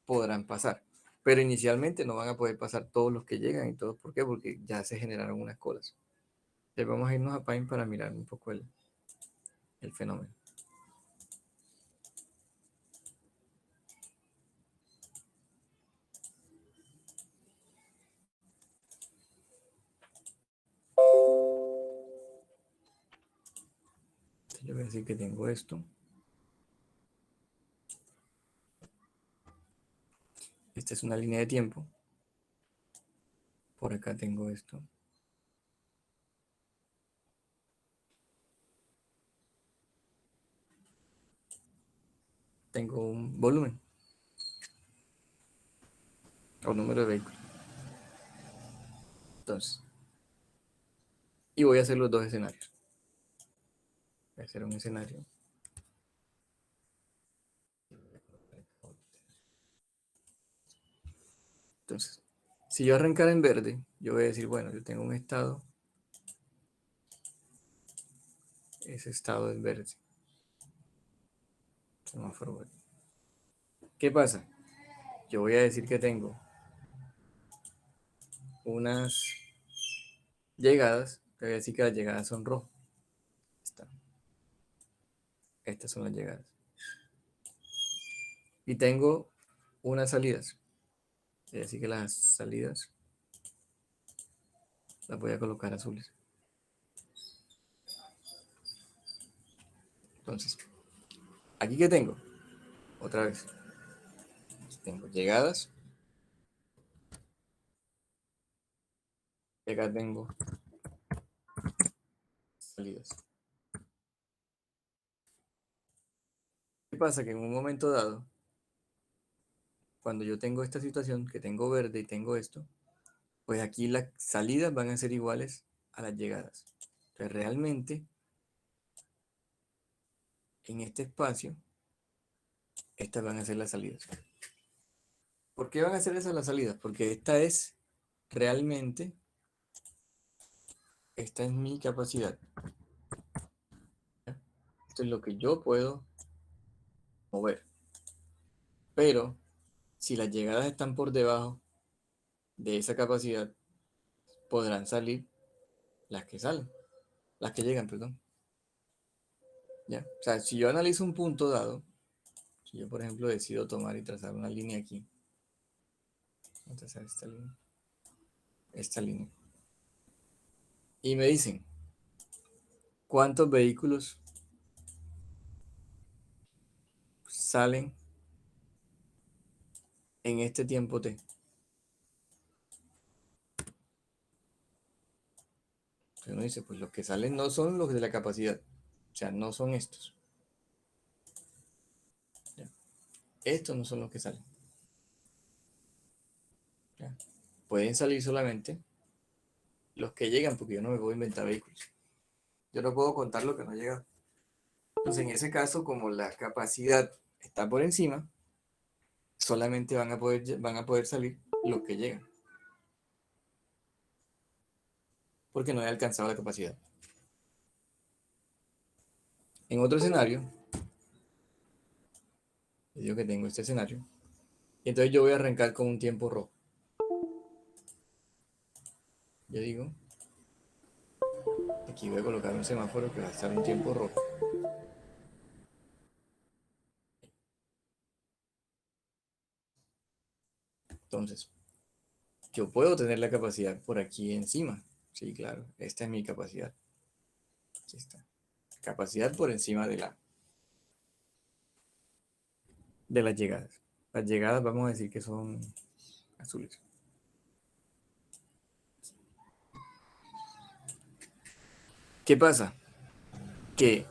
podrán pasar. Pero inicialmente no van a poder pasar todos los que llegan y todos. ¿Por qué? Porque ya se generaron unas colas. Entonces vamos a irnos a Paint para mirar un poco el fenómeno. Entonces yo voy a decir que tengo esto. Esta es una línea de tiempo. Por acá tengo esto. Tengo un volumen o número de vehículos. Entonces, y voy a hacer los dos escenarios. Voy a hacer un escenario. Entonces, si yo arrancara en verde, yo voy a decir, bueno, yo tengo un estado. Ese estado es verde. Semáforo verde. ¿Qué pasa? Yo voy a decir que tengo unas llegadas. Te voy a decir que las llegadas son rojo. Estas son las llegadas. Y tengo unas salidas. Es decir, que las salidas las voy a colocar azules. Entonces, ¿aquí qué tengo? Otra vez. Tengo llegadas. Y acá tengo salidas. ¿Qué pasa? Que en un momento dado, cuando yo tengo esta situación, que tengo verde y tengo esto, pues aquí las salidas van a ser iguales a las llegadas. Entonces, realmente, en este espacio, estas van a ser las salidas. ¿Por qué van a ser esas las salidas? Porque realmente, esta es mi capacidad. ¿Ya? Esto es lo que yo puedo mover. Pero si las llegadas están por debajo de esa capacidad, podrán salir las que salen, las que llegan, perdón. ¿Ya? O sea, si yo analizo un punto dado, si yo, por ejemplo, decido tomar y trazar una línea aquí, voy a trazar esta línea, y me dicen, ¿cuántos vehículos salen en este tiempo T? Entonces uno dice, pues los que salen no son los de la capacidad, o sea, no son estos. Estos no son los que salen. ¿Ya? Pueden salir solamente los que llegan, porque yo no me puedo inventar vehículos. Yo no puedo contar lo que no llega. Entonces, en ese caso, como la capacidad está por encima, solamente van a poder salir los que llegan, porque no he alcanzado la capacidad. En otro escenario, les digo que tengo este escenario, y entonces yo voy a arrancar con un tiempo rojo. Yo digo, aquí voy a colocar un semáforo que va a estar un tiempo rojo. Entonces, yo puedo tener la capacidad por aquí encima. Sí, claro, esta es mi capacidad. Aquí está. Capacidad por encima de las llegadas. Las llegadas vamos a decir que son azules. ¿Qué pasa? Que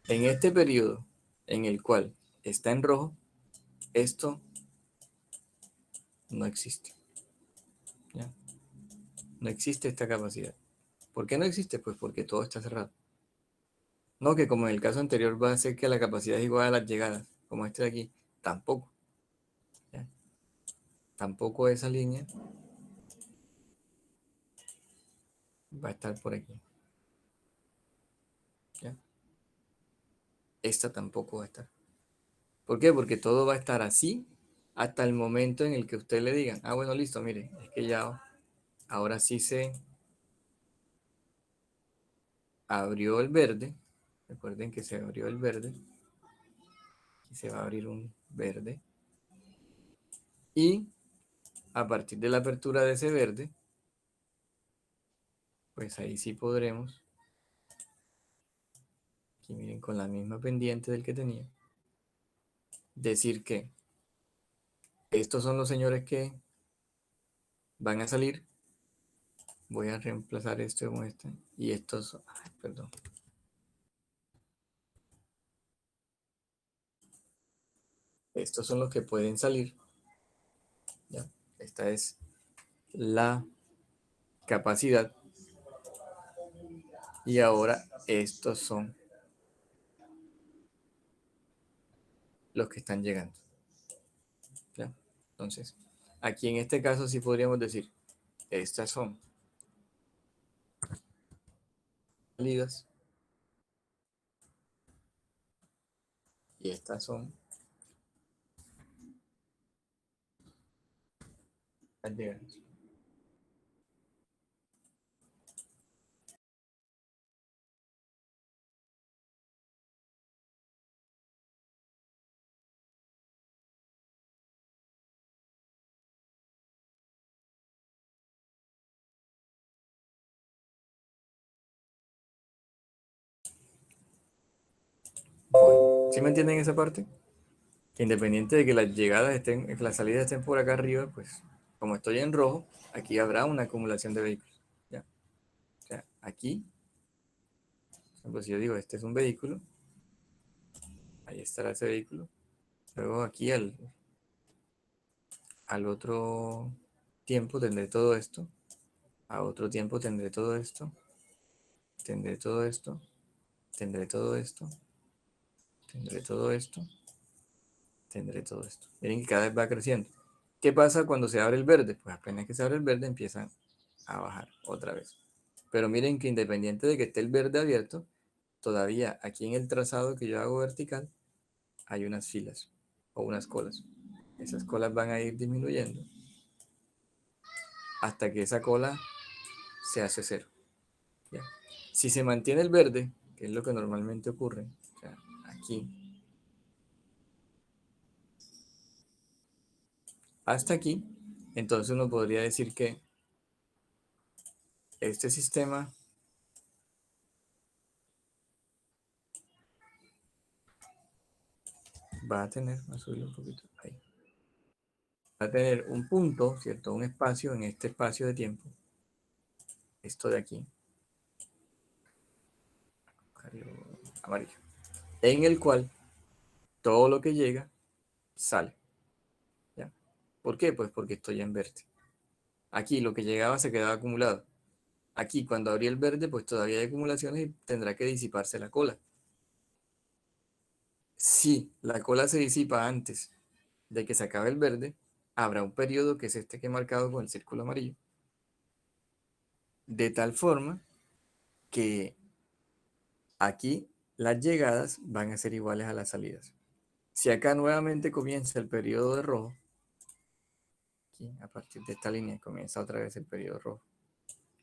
en este periodo en el cual está en rojo, esto no existe. ¿Ya? No existe esta capacidad. ¿Por qué no existe? Pues porque todo está cerrado. No que como en el caso anterior va a ser que la capacidad es igual a las llegadas, como este de aquí, tampoco. ¿Ya? Tampoco esa línea va a estar por aquí. ¿Ya? Esta tampoco va a estar. ¿Por qué? Porque todo va a estar así hasta el momento en el que usted le digan, ah, bueno, listo, mire, es que ya ahora sí se abrió el verde. Recuerden que se abrió el verde. Aquí se va a abrir un verde. Y a partir de la apertura de ese verde, pues ahí sí podremos, aquí miren, con la misma pendiente del que tenía, decir que estos son los señores que van a salir. Voy a reemplazar esto con este. Y estos, ay, perdón. Estos son los que pueden salir. ¿Ya? Esta es la capacidad. Y ahora estos son los que están llegando. ¿Ya? Entonces, aquí en este caso sí podríamos decir, estas son salidas y estas son las llegadas. Bueno, ¿sí me entienden esa parte? Que independiente de que las llegadas estén, que las salidas estén por acá arriba, pues como estoy en rojo, aquí habrá una acumulación de vehículos. ¿Ya? O sea, aquí, por ejemplo, si yo digo, este es un vehículo, ahí estará ese vehículo. Luego aquí al otro tiempo tendré todo esto. A otro tiempo tendré todo esto. Tendré todo esto. Tendré todo esto. Tendré todo esto. Tendré todo esto. Miren que cada vez va creciendo. ¿Qué pasa cuando se abre el verde? Pues apenas que se abre el verde empiezan a bajar otra vez. Pero miren que independiente de que esté el verde abierto, todavía aquí en el trazado que yo hago vertical hay unas filas o unas colas. Esas colas van a ir disminuyendo hasta que esa cola se hace cero. ¿Ya? Si se mantiene el verde, que es lo que normalmente ocurre, o sea, aquí hasta aquí, entonces uno podría decir que este sistema va a tener, voy a subirlo un poquito, ahí, va a tener un punto, ¿cierto? Un espacio en este espacio de tiempo, esto de aquí, amarillo, en el cual todo lo que llega sale. ¿Ya? ¿Por qué? Pues porque estoy en verde. Aquí lo que llegaba se quedaba acumulado. Aquí cuando abrí el verde, pues todavía hay acumulaciones y tendrá que disiparse la cola. Si la cola se disipa antes de que se acabe el verde, habrá un periodo que es este que he marcado con el círculo amarillo, de tal forma que aquí las llegadas van a ser iguales a las salidas. Si acá nuevamente comienza el periodo de rojo, aquí, a partir de esta línea comienza otra vez el periodo rojo,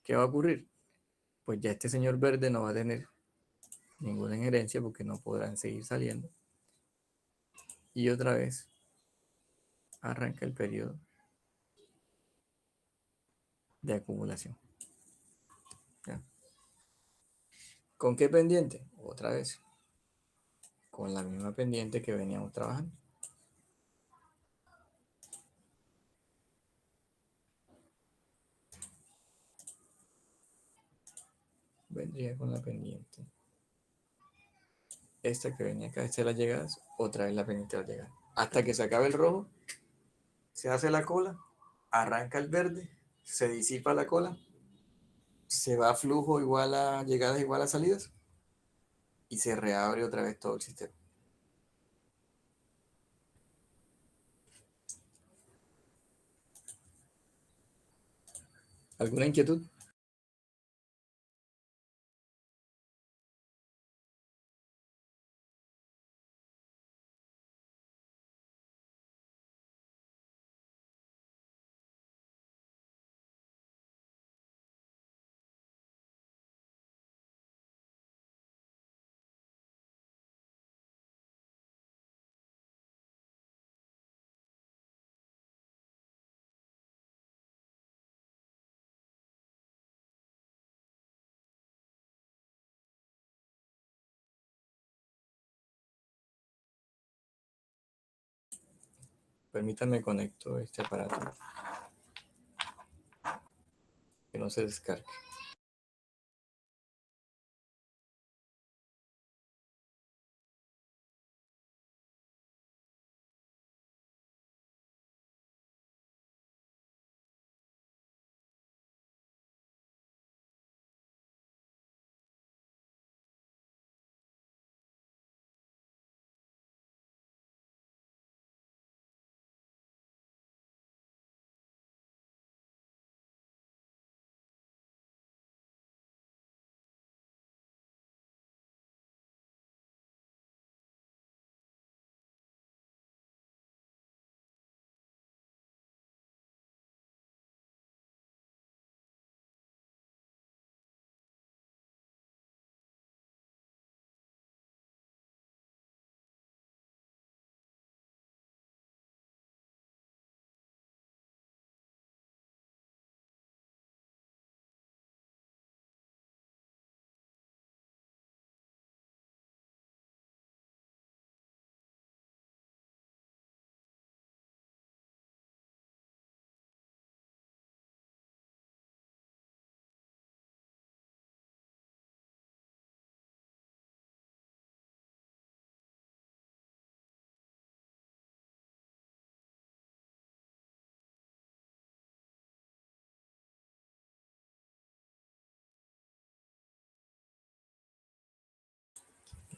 ¿qué va a ocurrir? Pues ya este señor verde no va a tener ninguna injerencia porque no podrán seguir saliendo. Y otra vez arranca el periodo de acumulación. ¿Ya? ¿Con qué pendiente? Otra vez, con la misma pendiente que veníamos trabajando. Vendría con la pendiente. Esta que venía acá, esta de las llegadas, otra vez la pendiente de las llegadas. Hasta que se acabe el rojo, se hace la cola, arranca el verde, se disipa la cola, se va a flujo igual a llegadas igual a salidas y se reabre otra vez todo el sistema. ¿Alguna inquietud? Permítanme conecto este aparato que no se descargue.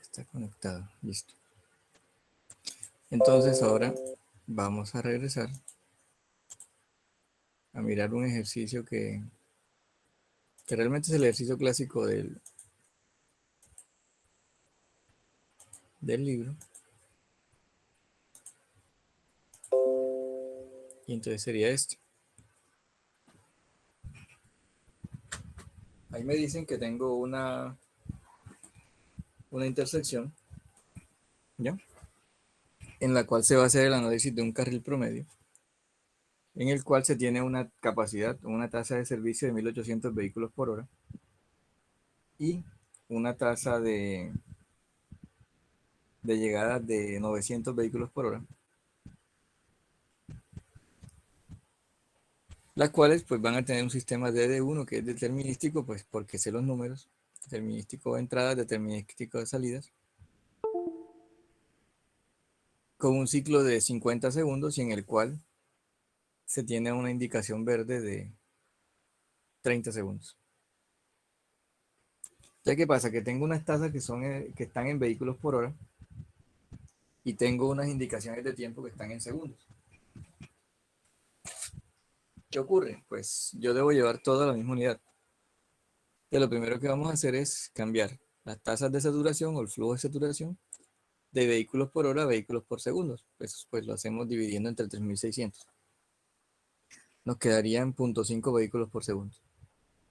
Está conectado, listo. Entonces ahora vamos a regresar a mirar un ejercicio que realmente es el ejercicio clásico del libro. Y entonces sería este. Ahí me dicen que tengo una intersección, ¿ya? En la cual se va a hacer el análisis de un carril promedio, en el cual se tiene una capacidad, una tasa de servicio de 1800 vehículos por hora y una tasa de llegada de 900 vehículos por hora, las cuales pues van a tener un sistema DD1 que es determinístico, pues porque sé los números, determinístico de entradas, determinístico de salidas, con un ciclo de 50 segundos y en el cual se tiene una indicación verde de 30 segundos. Ya que pasa que tengo unas tasas que están en vehículos por hora y tengo unas indicaciones de tiempo que están en segundos. ¿Qué ocurre? Pues yo debo llevar todo a la misma unidad. Entonces, lo primero que vamos a hacer es cambiar las tasas de saturación o el flujo de saturación de vehículos por hora a vehículos por segundos. Pues lo hacemos dividiendo entre 3600. Nos quedarían 0.5 vehículos por segundo.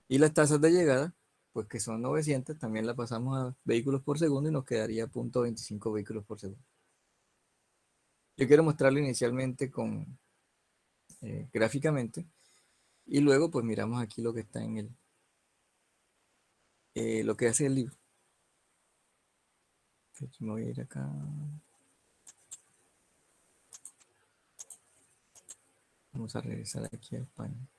Y las tasas de llegada, pues que son 900, también la pasamos a vehículos por segundo y nos quedaría 0.25 vehículos por segundo. Yo quiero mostrarlo inicialmente gráficamente y luego pues miramos aquí lo que está en lo que hace el libro. Me voy a ir acá. Vamos a regresar aquí a España.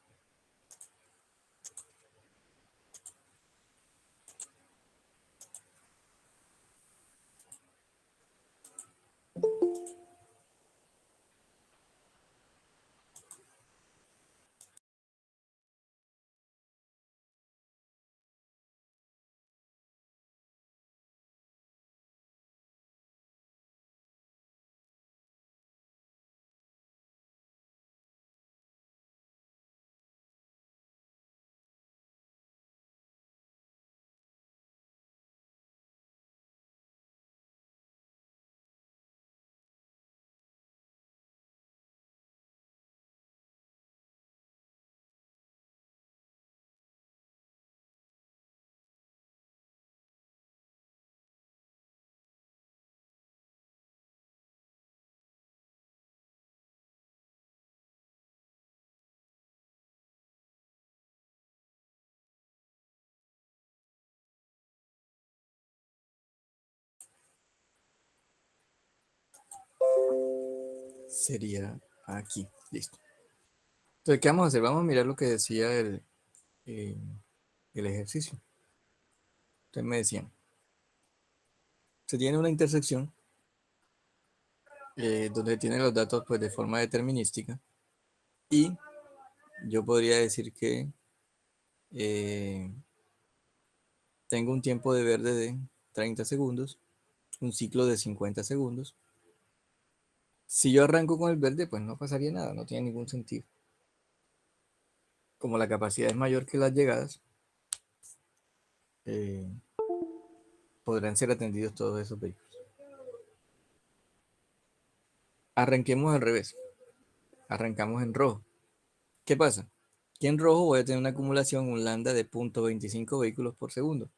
Sería aquí, listo. Entonces, ¿qué vamos a hacer? Vamos a mirar lo que decía eh, el ejercicio. Entonces me decían, se tiene una intersección donde tiene los datos pues, de forma determinística y yo podría decir que eh, tengo un tiempo de verde de 30 segundos, un ciclo de 50 segundos. Si yo arranco con el verde, pues no pasaría nada, no tiene ningún sentido. Como la capacidad es mayor que las llegadas, eh, podrán ser atendidos todos esos vehículos. Arranquemos al revés, arrancamos en rojo. ¿Qué pasa? Que en rojo voy a tener una acumulación, un lambda de 0.25 vehículos por segundo.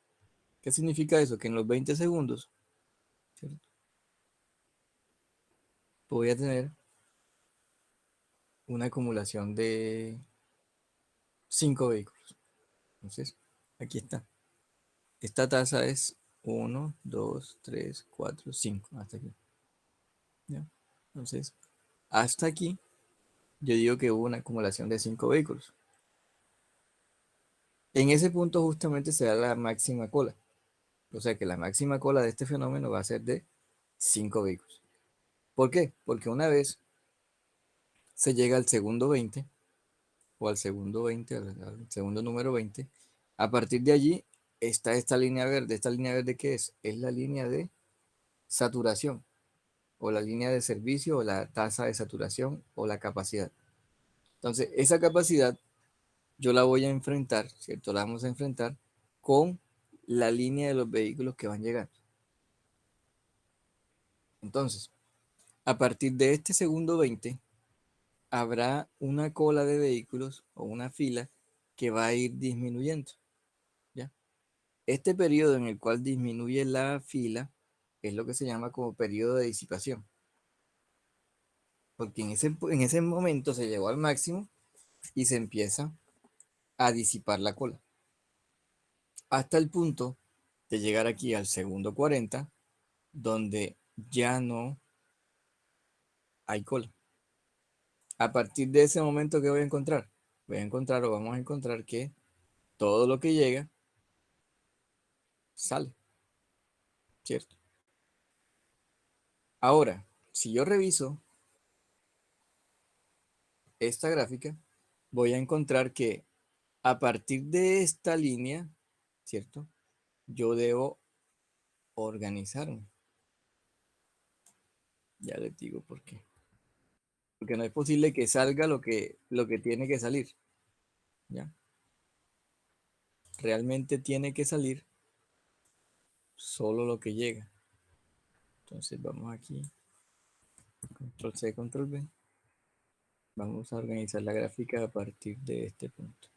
¿Qué significa eso? Que en los 20 segundos, ¿cierto? Voy a tener una acumulación de 5 vehículos. Entonces, aquí está. Esta tasa es 1, 2, 3, 4, 5. Hasta aquí. ¿Ya? Entonces, hasta aquí, yo digo que hubo una acumulación de 5 vehículos. En ese punto justamente se da la máxima cola. O sea que la máxima cola de este fenómeno va a ser de 5 vehículos. ¿Por qué? Porque una vez se llega al segundo 20 o al segundo 20, al segundo número 20, a partir de allí está esta línea verde. ¿Esta línea verde qué es? Es la línea de saturación o la línea de servicio o la tasa de saturación o la capacidad. Entonces, esa capacidad yo la voy a enfrentar, ¿cierto? La vamos a enfrentar con la línea de los vehículos que van llegando. Entonces, a partir de este segundo 20, habrá una cola de vehículos o una fila que va a ir disminuyendo. ¿Ya? Este periodo en el cual disminuye la fila es lo que se llama como periodo de disipación. Porque en ese momento se llegó al máximo y se empieza a disipar la cola. Hasta el punto de llegar aquí al segundo 40, donde ya no hay cola. A partir de ese momento, ¿qué voy a encontrar? Voy a encontrar o vamos a encontrar que todo lo que llega sale, ¿cierto? Ahora, Si yo reviso esta gráfica, voy a encontrar que a partir de esta línea, ¿cierto? Yo debo organizarme. Ya les digo por qué. Porque no es posible que salga lo que tiene que salir. ¿Ya? Realmente tiene que salir solo lo que llega. Entonces vamos aquí, control C, control V. Vamos a organizar la gráfica a partir de este punto.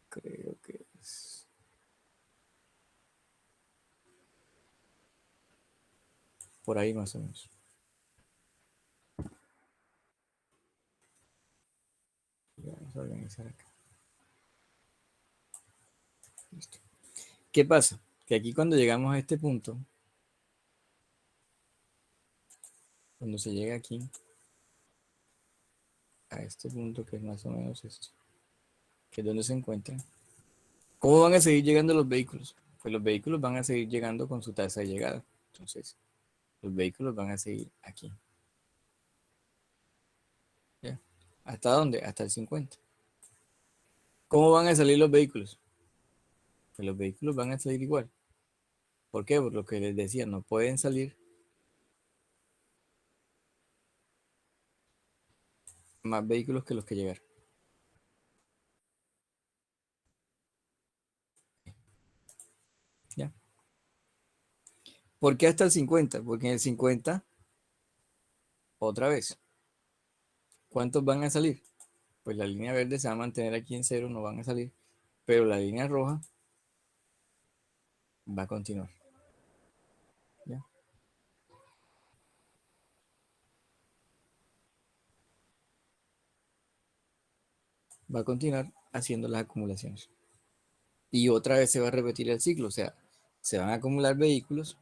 Creo que es por ahí más o menos. Vamos a organizar acá. Listo. ¿Qué pasa? Que aquí cuando llegamos a este punto, cuando se llega aquí, a este punto que es más o menos esto, que es donde se encuentran, ¿cómo van a seguir llegando los vehículos? Pues los vehículos van a seguir llegando con su tasa de llegada. Entonces, los vehículos van a seguir aquí. ¿Ya? ¿Hasta dónde? Hasta el 50. ¿Cómo van a salir los vehículos? Pues los vehículos van a salir igual. ¿Por qué? Por lo que les decía, no pueden salir más vehículos que los que llegaron. ¿Ya? ¿Por qué hasta el 50? Porque en el 50, otra vez, ¿cuántos van a salir? Pues la línea verde se va a mantener aquí en cero, no van a salir, pero la línea roja va a continuar. ¿Ya? Va a continuar haciendo las acumulaciones. Y otra vez se va a repetir el ciclo, o sea, se van a acumular vehículos.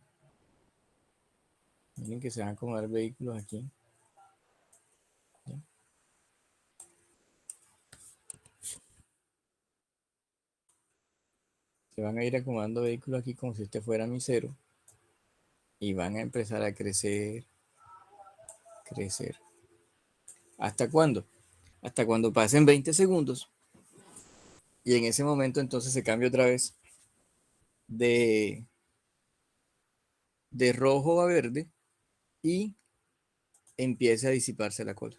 Miren que se van a acumular vehículos aquí. ¿Ya? Se van a ir acumulando vehículos aquí como si este fuera mi cero. Y van a empezar a crecer, crecer. ¿Hasta cuándo? Hasta cuando pasen 20 segundos. Y en ese momento entonces se cambia otra vez de, de rojo a verde y empieza a disiparse la cola.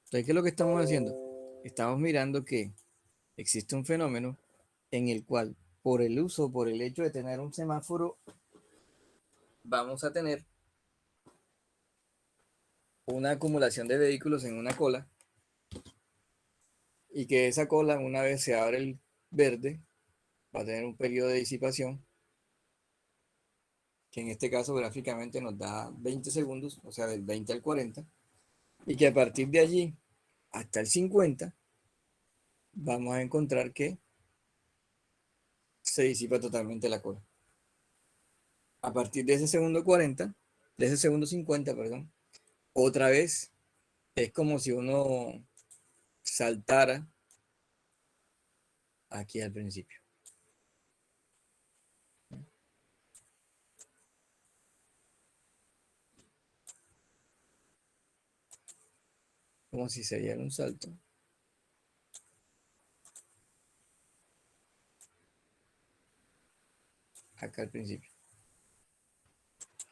Entonces, ¿qué es lo que estamos haciendo? Estamos mirando que existe un fenómeno en el cual, por el hecho de tener un semáforo, vamos a tener una acumulación de vehículos en una cola y que esa cola, una vez se abre el verde, va a tener un periodo de disipación que en este caso gráficamente nos da 20 segundos, o sea, del 20 al 40, y que a partir de allí hasta el 50 vamos a encontrar que se disipa totalmente la cola. A partir de ese segundo 40, de ese segundo 50, perdón, otra vez es como si uno saltara aquí al principio. Como si se diera un salto acá al principio.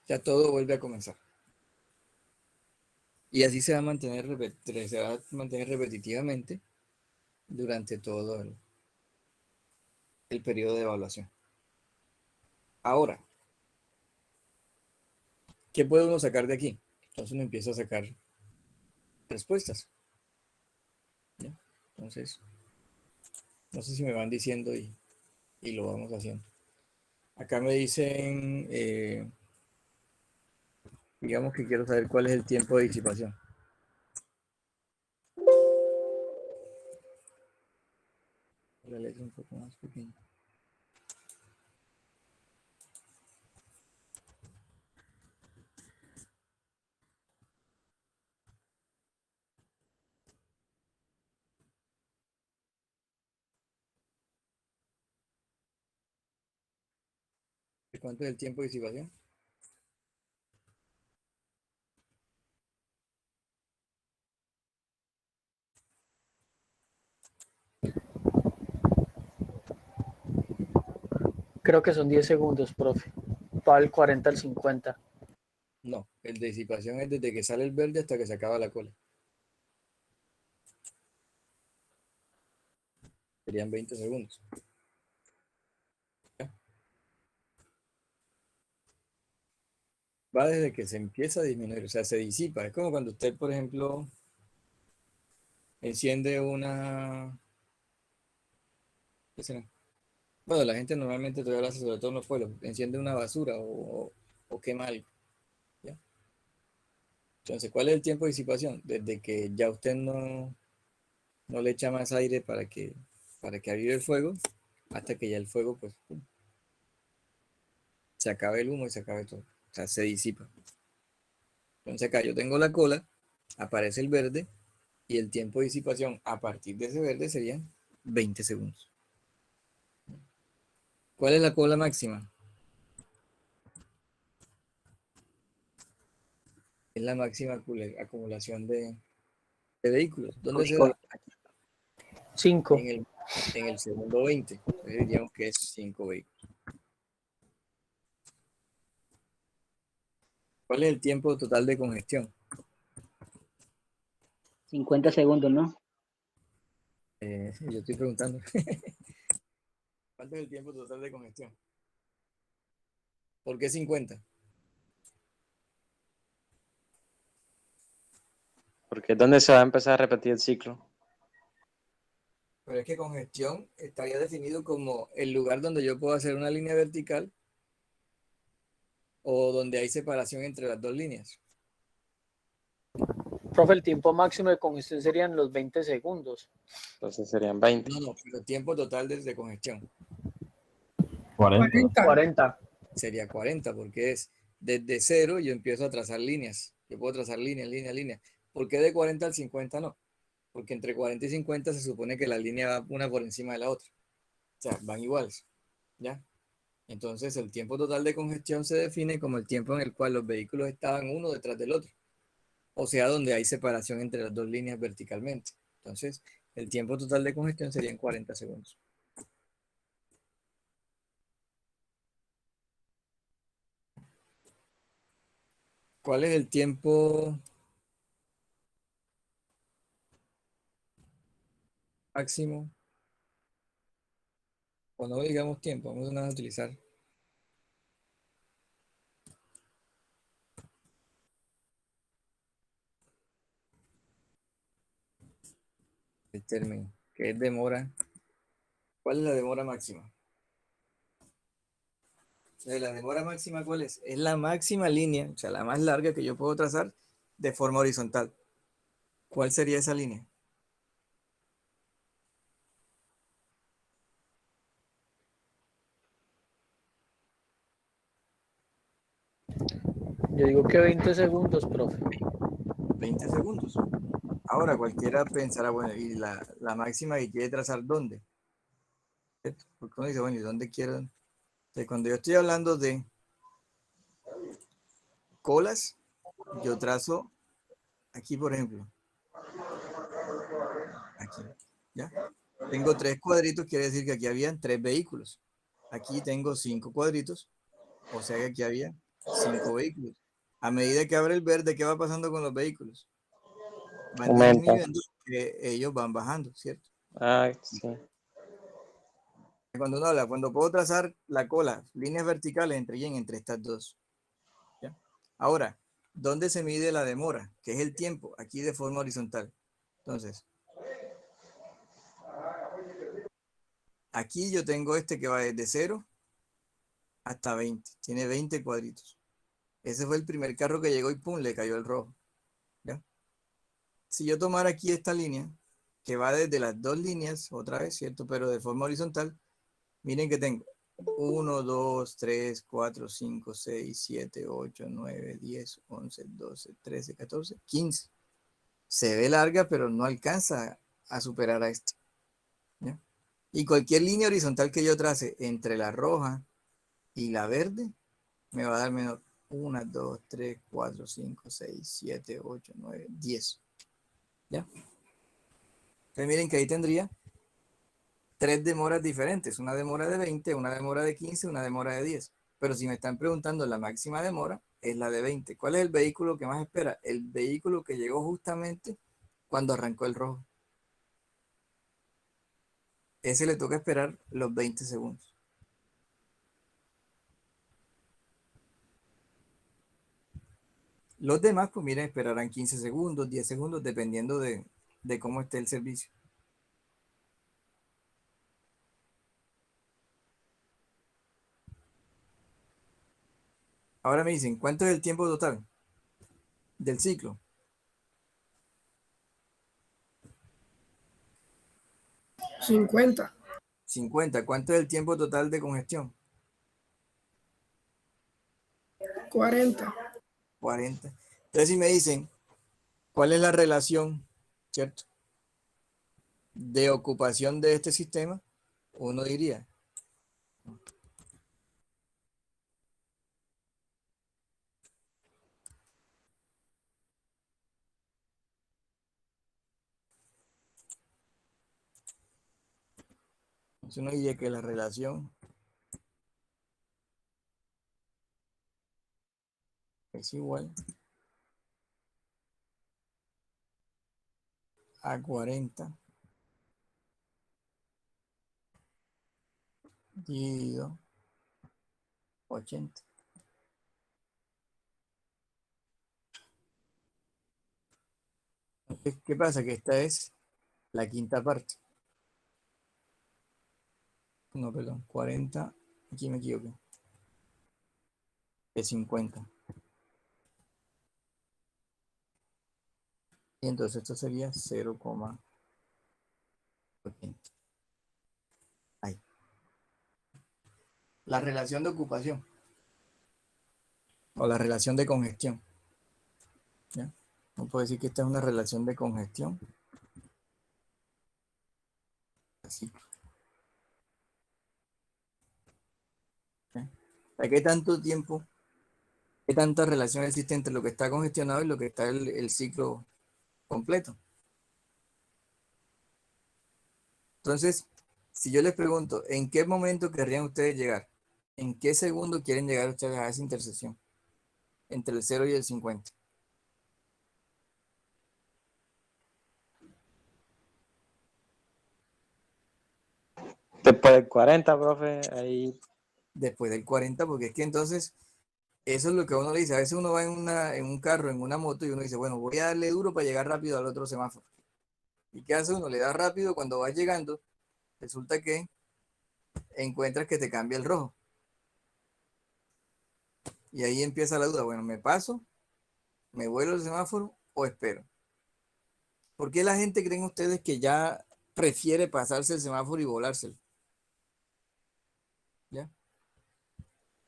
Ya todo vuelve a comenzar. Y así se va a mantener repetitivamente durante todo el periodo de evaluación. Ahora, ¿qué puede uno sacar de aquí? Entonces uno empieza a sacar respuestas. ¿Ya? Entonces, no sé si me van diciendo y lo vamos haciendo. Acá me dicen, digamos que quiero saber cuál es el tiempo de disipación. La letra un poco más pequeña. cuánto es el tiempo de disipación? Creo que son 10 segundos, profe. Va del 40 al 50. No, el de disipación es desde que sale el verde hasta que se acaba la cola. Serían 20 segundos. ¿Ya? Va desde que se empieza a disminuir, o sea, se disipa. Es como cuando usted, por ejemplo, enciende una... ¿Qué será? Bueno, la gente normalmente todavía lo hace, sobre todo en los pueblos, enciende una basura o quema algo. ¿Ya? Entonces, ¿cuál es el tiempo de disipación? Desde que ya usted no le echa más aire para que avive el fuego, hasta que ya el fuego, pues, pum, se acabe el humo y se acabe todo. O sea, se disipa. Entonces acá yo tengo la cola, aparece el verde y el tiempo de disipación a partir de ese verde serían 20 segundos. ¿Cuál es la cola máxima? Es la máxima acumulación de vehículos. ¿Dónde se da? 5. En el segundo 20. Entonces diríamos que es 5 vehículos. ¿Cuál es el tiempo total de congestión? 50 segundos, ¿no? Yo estoy preguntando. ¿Cuánto es el tiempo total de congestión? ¿Por qué 50? Porque es donde se va a empezar a repetir el ciclo. Pero es que congestión estaría definido como el lugar donde yo puedo hacer una línea vertical o donde hay separación entre las dos líneas. Profe, el tiempo máximo de congestión serían los 20 segundos. Entonces serían 20. No, pero tiempo total de congestión 40. 40. sería 40 porque es desde cero yo empiezo a trazar líneas. Yo puedo trazar líneas, líneas, líneas. ¿Por qué de 40 al 50 no? Porque entre 40 y 50 se supone que la línea va una por encima de la otra. O sea, van iguales. ¿Ya? Entonces el tiempo total de congestión se define como el tiempo en el cual los vehículos estaban uno detrás del otro. O sea, donde hay separación entre las dos líneas verticalmente. Entonces, el tiempo total de congestión sería en 40 segundos. ¿Cuál es el tiempo máximo? O no digamos tiempo, vamos a utilizar el término, que es demora. ¿Cuál es la demora máxima? La demora máxima, ¿cuál es? Es la máxima línea, o sea, la más larga que yo puedo trazar de forma horizontal. ¿Cuál sería esa línea? Yo digo que 20 segundos, profe. 20 segundos. Ahora cualquiera pensará, bueno, ¿y la máxima que quiere trazar dónde? ¿Cierto? Porque uno dice, bueno, ¿y dónde quiero? Entonces, cuando yo estoy hablando de colas, yo trazo aquí, por ejemplo. Aquí, ¿ya? Tengo 3 cuadritos, quiere decir que aquí habían 3 vehículos. Aquí tengo 5 cuadritos, o sea que aquí había 5 vehículos. A medida que abre el verde, ¿qué va pasando con los vehículos? Van Aumenta. disminuyendo, que ellos van bajando, ¿cierto? Ah, sí. Cuando uno habla, cuando puedo trazar la cola, líneas verticales entre estas dos. ¿Ya? Ahora, ¿dónde se mide la demora? ¿Qué es el tiempo? Aquí de forma horizontal. Entonces, aquí yo tengo este que va desde 0 hasta 20. Tiene 20 cuadritos. Ese fue el primer carro que llegó y pum, le cayó el rojo. ¿Ya? Si yo tomara aquí esta línea, que va desde las dos líneas, otra vez, ¿cierto? Pero de forma horizontal, miren que tengo 1, 2, 3, 4, 5, 6, 7, 8, 9, 10, 11, 12, 13, 14, 15. Se ve larga, pero no alcanza a superar a esta. ¿Ya? Y cualquier línea horizontal que yo trace entre la roja Y la verde me va a dar menos 1, 2, 3, 4, 5, 6, 7, 8, 9, 10. ¿Ya? Entonces miren que ahí tendría 3 demoras diferentes. Una demora de 20, una demora de 15, una demora de 10. Pero si me están preguntando la máxima demora, es la de 20. ¿Cuál es el vehículo que más espera? El vehículo que llegó justamente cuando arrancó el rojo. Ese le toca esperar los 20 segundos. Los demás, pues miren, esperarán 15 segundos, 10 segundos, dependiendo de cómo esté el servicio. Ahora me dicen, ¿cuánto es el tiempo total del ciclo? 50, 50. ¿Cuánto es el tiempo total de congestión? 40, 40. Entonces, si me dicen, ¿cuál es la relación, cierto, de ocupación de este sistema? Uno diría, uno diría que la relación es igual a 40 dividido 80. ¿Qué pasa? Que esta es la quinta parte. No, perdón, 40, aquí me equivoqué. Es 50. Y entonces esto sería 0,80. Ahí. La relación de ocupación o la relación de congestión. ¿Ya? No puedo decir que esta es una relación de congestión. Así. ¿Ya? ¿Qué tanto tiempo, qué tanta relación existe entre lo que está congestionado y lo que está el ciclo completo? Entonces, si yo les pregunto, ¿en qué momento querrían ustedes llegar? ¿En qué segundo quieren llegar ustedes a esa intersección? Entre el 0 y el 50. Después del 40, profe, ahí Después del 40, porque es que entonces eso es lo que uno le dice. A veces uno va en un carro, en una moto, y uno dice, bueno, voy a darle duro para llegar rápido al otro semáforo. ¿Y qué hace uno? Le da rápido cuando va llegando. Resulta que encuentras que te cambia el rojo. Y ahí empieza la duda. Bueno, ¿me paso? ¿Me vuelo el semáforo o espero? ¿Por qué la gente creen ustedes que ya prefiere pasarse el semáforo y volárselo? ¿Ya?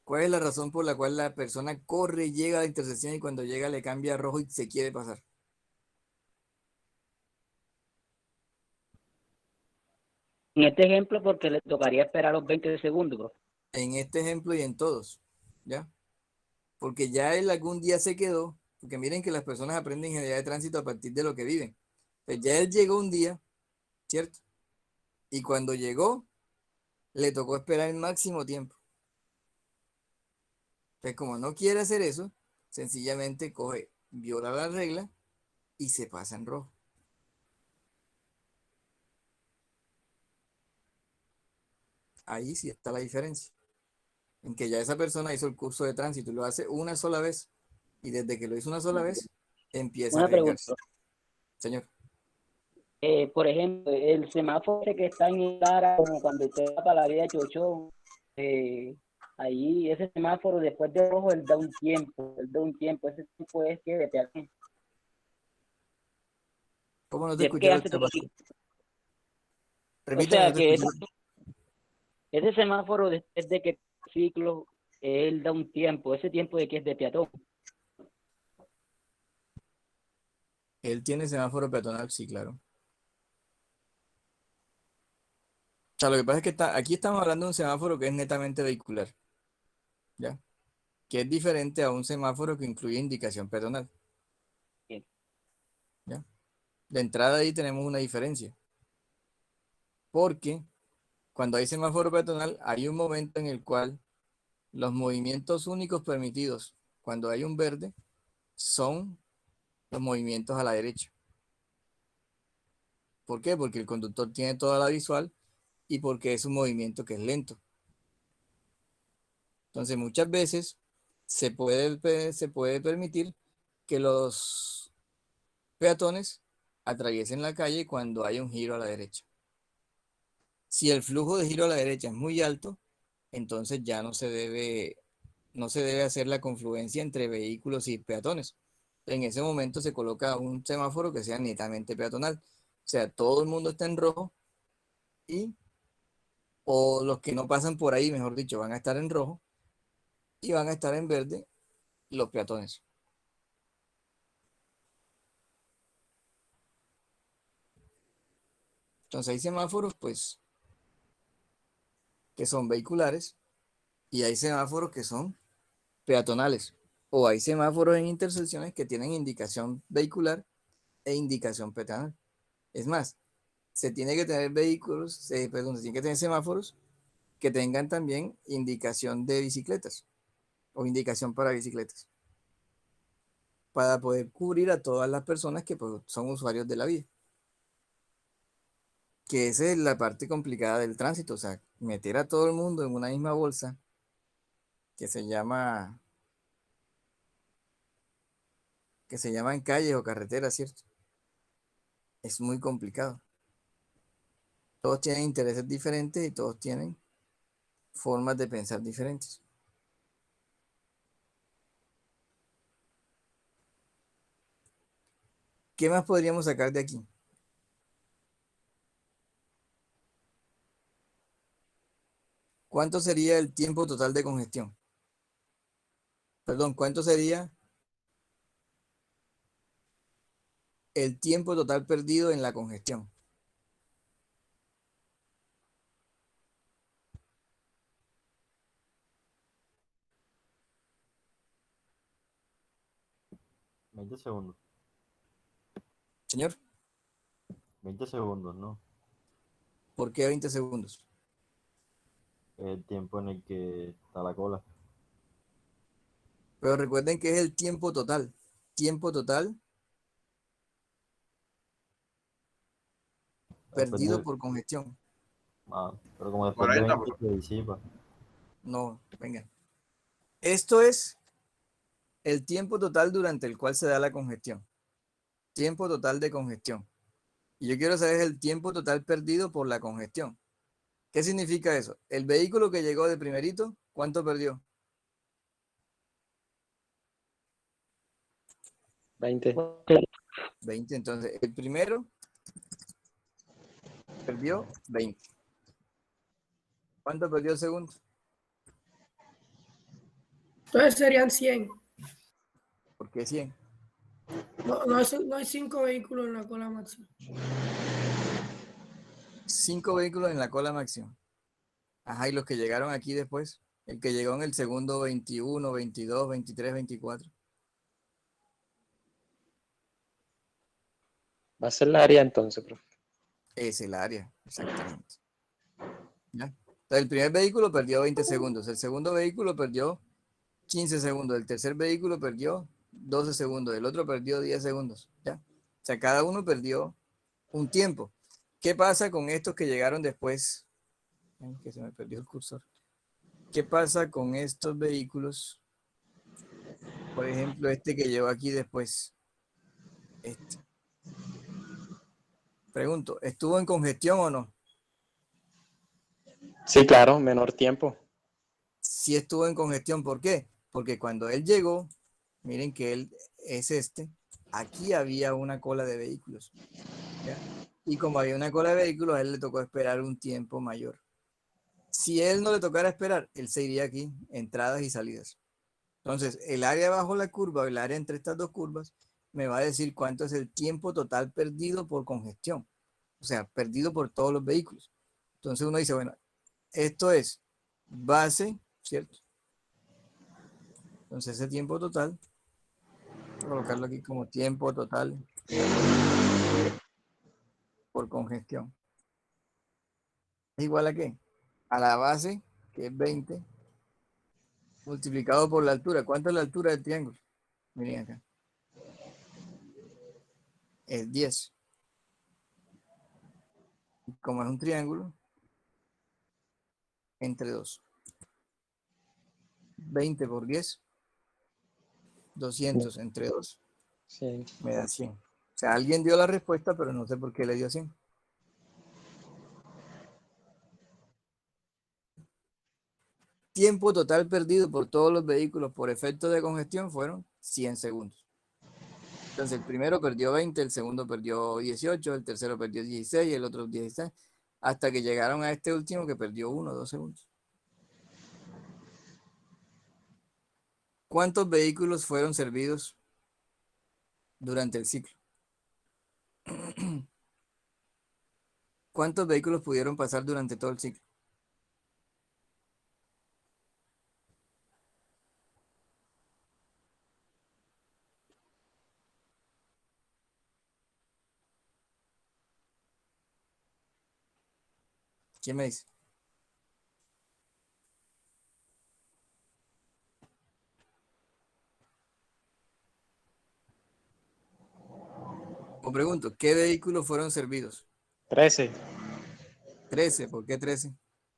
¿Cuál es la razón por la cual la persona corre, llega a la intersección y cuando llega le cambia a rojo y se quiere pasar? En este ejemplo, porque le tocaría esperar los 20 segundos, profe. En este ejemplo y en todos, ¿ya? Porque ya él algún día se quedó, porque miren que las personas aprenden ingeniería de tránsito a partir de lo que viven. Pues ya él llegó un día, ¿cierto? Y cuando llegó, le tocó esperar el máximo tiempo. Pues como no quiere hacer eso, sencillamente coge, viola la regla y se pasa en rojo. Ahí sí está la diferencia. En que ya esa persona hizo el curso de tránsito y lo hace una sola vez. Y desde que lo hizo una sola vez, empieza a Una pregunta, arriesgarse. Señor, por ejemplo, el semáforo ese que está en Lara, como cuando usted va para la vía de Chochón, ahí ese semáforo después de rojo, él da un tiempo, ese tiempo es que de peatón. ¿cómo no te Si es que escuché lo que hace te todo, pasó? o Repíteme, no sea te que escuché. ese semáforo después de que el ciclo, él da un tiempo, ese tiempo de que es de peatón. Él tiene semáforo peatonal, sí, claro. O sea, lo que pasa es que aquí estamos hablando de un semáforo que es netamente vehicular. ¿ya? Que es diferente a un semáforo que incluye indicación peatonal. Bien. ¿Ya? De entrada ahí tenemos una diferencia, porque cuando hay semáforo peatonal hay un momento en el cual los movimientos únicos permitidos cuando hay un verde son los movimientos a la derecha. ¿Por qué? Porque el conductor tiene toda la visual y porque es un movimiento que es lento. Entonces muchas veces se puede permitir que los peatones atraviesen la calle cuando hay un giro a la derecha. Si el flujo de giro a la derecha es muy alto, entonces ya no se debe hacer la confluencia entre vehículos y peatones. En ese momento se coloca un semáforo que sea netamente peatonal. O sea, todo el mundo está en rojo y o los que no pasan por ahí, mejor dicho, van a estar en rojo y van a estar en verde los peatones. Entonces hay semáforos, pues, que son vehiculares y hay semáforos que son peatonales. O hay semáforos en intersecciones que tienen indicación vehicular e indicación peatonal. Es más, se tiene que tener se tiene que tener semáforos que tengan también indicación de bicicletas o indicación para bicicletas, para poder cubrir a todas las personas que pues, son usuarios de la vía. Que esa es la parte complicada del tránsito, o sea, meter a todo el mundo en una misma bolsa que se llama, que se llaman calles o carreteras, ¿cierto? Es muy complicado. Todos tienen intereses diferentes y todos tienen formas de pensar diferentes. ¿Qué más podríamos sacar de aquí? ¿Cuánto sería el tiempo total de congestión? Perdón, ¿cuánto sería el tiempo total perdido en la congestión? Veinte segundos. Señor, 20 segundos, ¿no? ¿por qué 20 segundos? El tiempo en el que está la cola. Pero recuerden que es el tiempo total. Tiempo total Después perdido de, por congestión. pero como después de 40, 20 se disipa. No, venga. Esto es el tiempo total durante el cual se da la congestión. Tiempo total de congestión. Y yo quiero saber el tiempo total perdido por la congestión. ¿Qué significa eso? El vehículo que llegó de primerito, ¿cuánto perdió? 20. 20. Entonces, el primero perdió 20. ¿Cuánto perdió el segundo? Entonces serían 100. ¿Por qué 100? No hay 5 vehículos en la cola máxima. 5 vehículos en la cola máxima. Ajá, y los que llegaron aquí después. El que llegó en el segundo 21, 22, 23, 24. Va a ser la área entonces, profe. Es el área, exactamente. ¿Ya? Entonces, el primer vehículo perdió 20 segundos. El segundo vehículo perdió 15 segundos. El tercer vehículo perdió 12 segundos. El otro perdió 10 segundos. ¿Ya? O sea, cada uno perdió un tiempo. ¿Qué pasa con estos que llegaron después? Ay, que se me perdió el cursor. ¿Qué pasa con estos vehículos? Por ejemplo, este que llegó aquí después. Este. Pregunto, ¿estuvo en congestión o no? Sí, claro, menor tiempo. Sí estuvo en congestión. ¿Por qué? Porque cuando él llegó, miren que él es este, aquí había una cola de vehículos. ¿Ya? Y como había una cola de vehículos, a él le tocó esperar un tiempo mayor. Si él no le tocara esperar, él se iría aquí, entradas y salidas. Entonces, el área bajo la curva o el área entre estas dos curvas me va a decir cuánto es el tiempo total perdido por congestión. O sea, perdido por todos los vehículos. Entonces uno dice, bueno, esto es base, ¿cierto? Entonces ese tiempo total, voy a colocarlo aquí como tiempo total por congestión. ¿Es igual a qué? A la base, que es 20, multiplicado por la altura. ¿Cuánto es la altura del triángulo? Miren acá. Es 10. Como es un triángulo, entre 2. 20 por 10, 200 entre 2, 100. me da 100. O sea, alguien dio la respuesta, pero no sé por qué le dio 100. Tiempo total perdido por todos los vehículos por efecto de congestión fueron 100 segundos. Entonces, el primero perdió 20, el segundo perdió 18, el tercero perdió 16, el otro 16, hasta que llegaron a este último que perdió 1 o 2 segundos. ¿Cuántos vehículos fueron servidos durante el ciclo? ¿Cuántos vehículos pudieron pasar durante todo el ciclo? ¿Quién me dice? O pregunto, ¿qué vehículos fueron servidos? 13. 13, ¿por qué 13?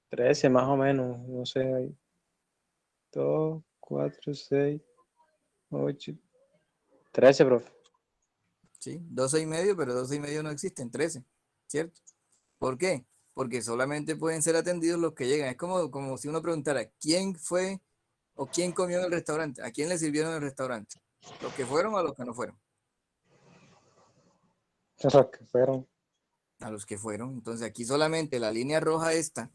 13 más o menos, no sé, ahí. 2, 4, 6, 8. 13, profe. Sí, 12 y medio, pero 12 y medio no existen, 13, ¿cierto? ¿Por qué? Porque solamente pueden ser atendidos los que llegan. Es como si uno preguntara, ¿quién fue o quién comió en el restaurante? ¿A quién le sirvieron en el restaurante? ¿Los que fueron o a los que no fueron? Los que fueron. A los que fueron. Entonces aquí solamente la línea roja esta,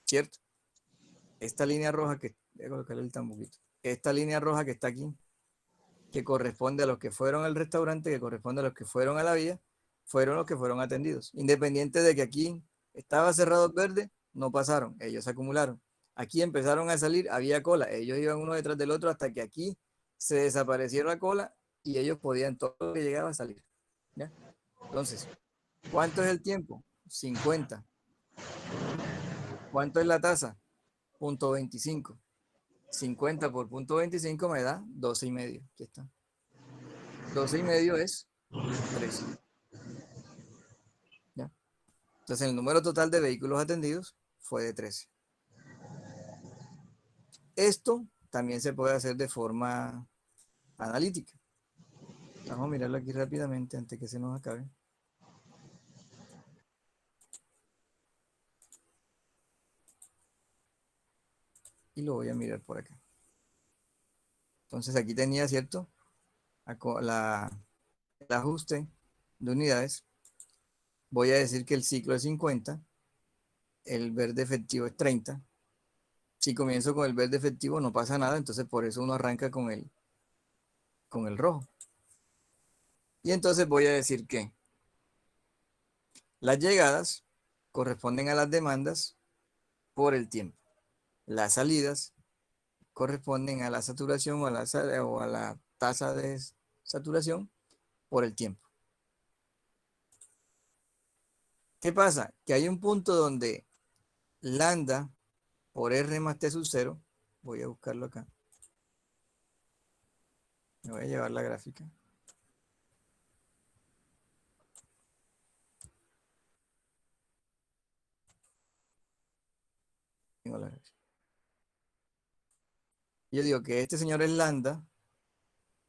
¿cierto? Esta línea roja que, voy a colocarle el tambuquito. Esta línea roja que está aquí, que corresponde a los que fueron al restaurante, que corresponde a los que fueron a la vía, fueron los que fueron atendidos. Independiente de que aquí estaba cerrado verde, no pasaron, ellos se acumularon. Aquí empezaron a salir, había cola, ellos iban uno detrás del otro hasta que aquí se desapareció la cola y ellos podían todo lo que llegaba a salir. ¿Ya? Entonces, ¿cuánto es el tiempo? 50. ¿Cuánto es la tasa? 0.25. 50 por 0.25 me da 12 y medio. Aquí está. 12 y medio es 13. ¿Ya? Entonces el número total de vehículos atendidos fue de 13. Esto también se puede hacer de forma analítica. Vamos a mirarlo aquí rápidamente antes que se nos acabe. Y lo voy a mirar por acá. Entonces aquí tenía, ¿cierto? El ajuste de unidades. Voy a decir que el ciclo es 50. El verde efectivo es 30. Si comienzo con el verde efectivo no pasa nada, entonces por eso uno arranca con el rojo. Y entonces voy a decir que las llegadas corresponden a las demandas por el tiempo. Las salidas corresponden a la saturación o a la tasa de saturación por el tiempo. ¿Qué pasa? Que hay un punto donde lambda por R más T sub 0, voy a buscarlo acá. Me voy a llevar la gráfica. Tengo la gráfica. Yo digo que este señor es lambda,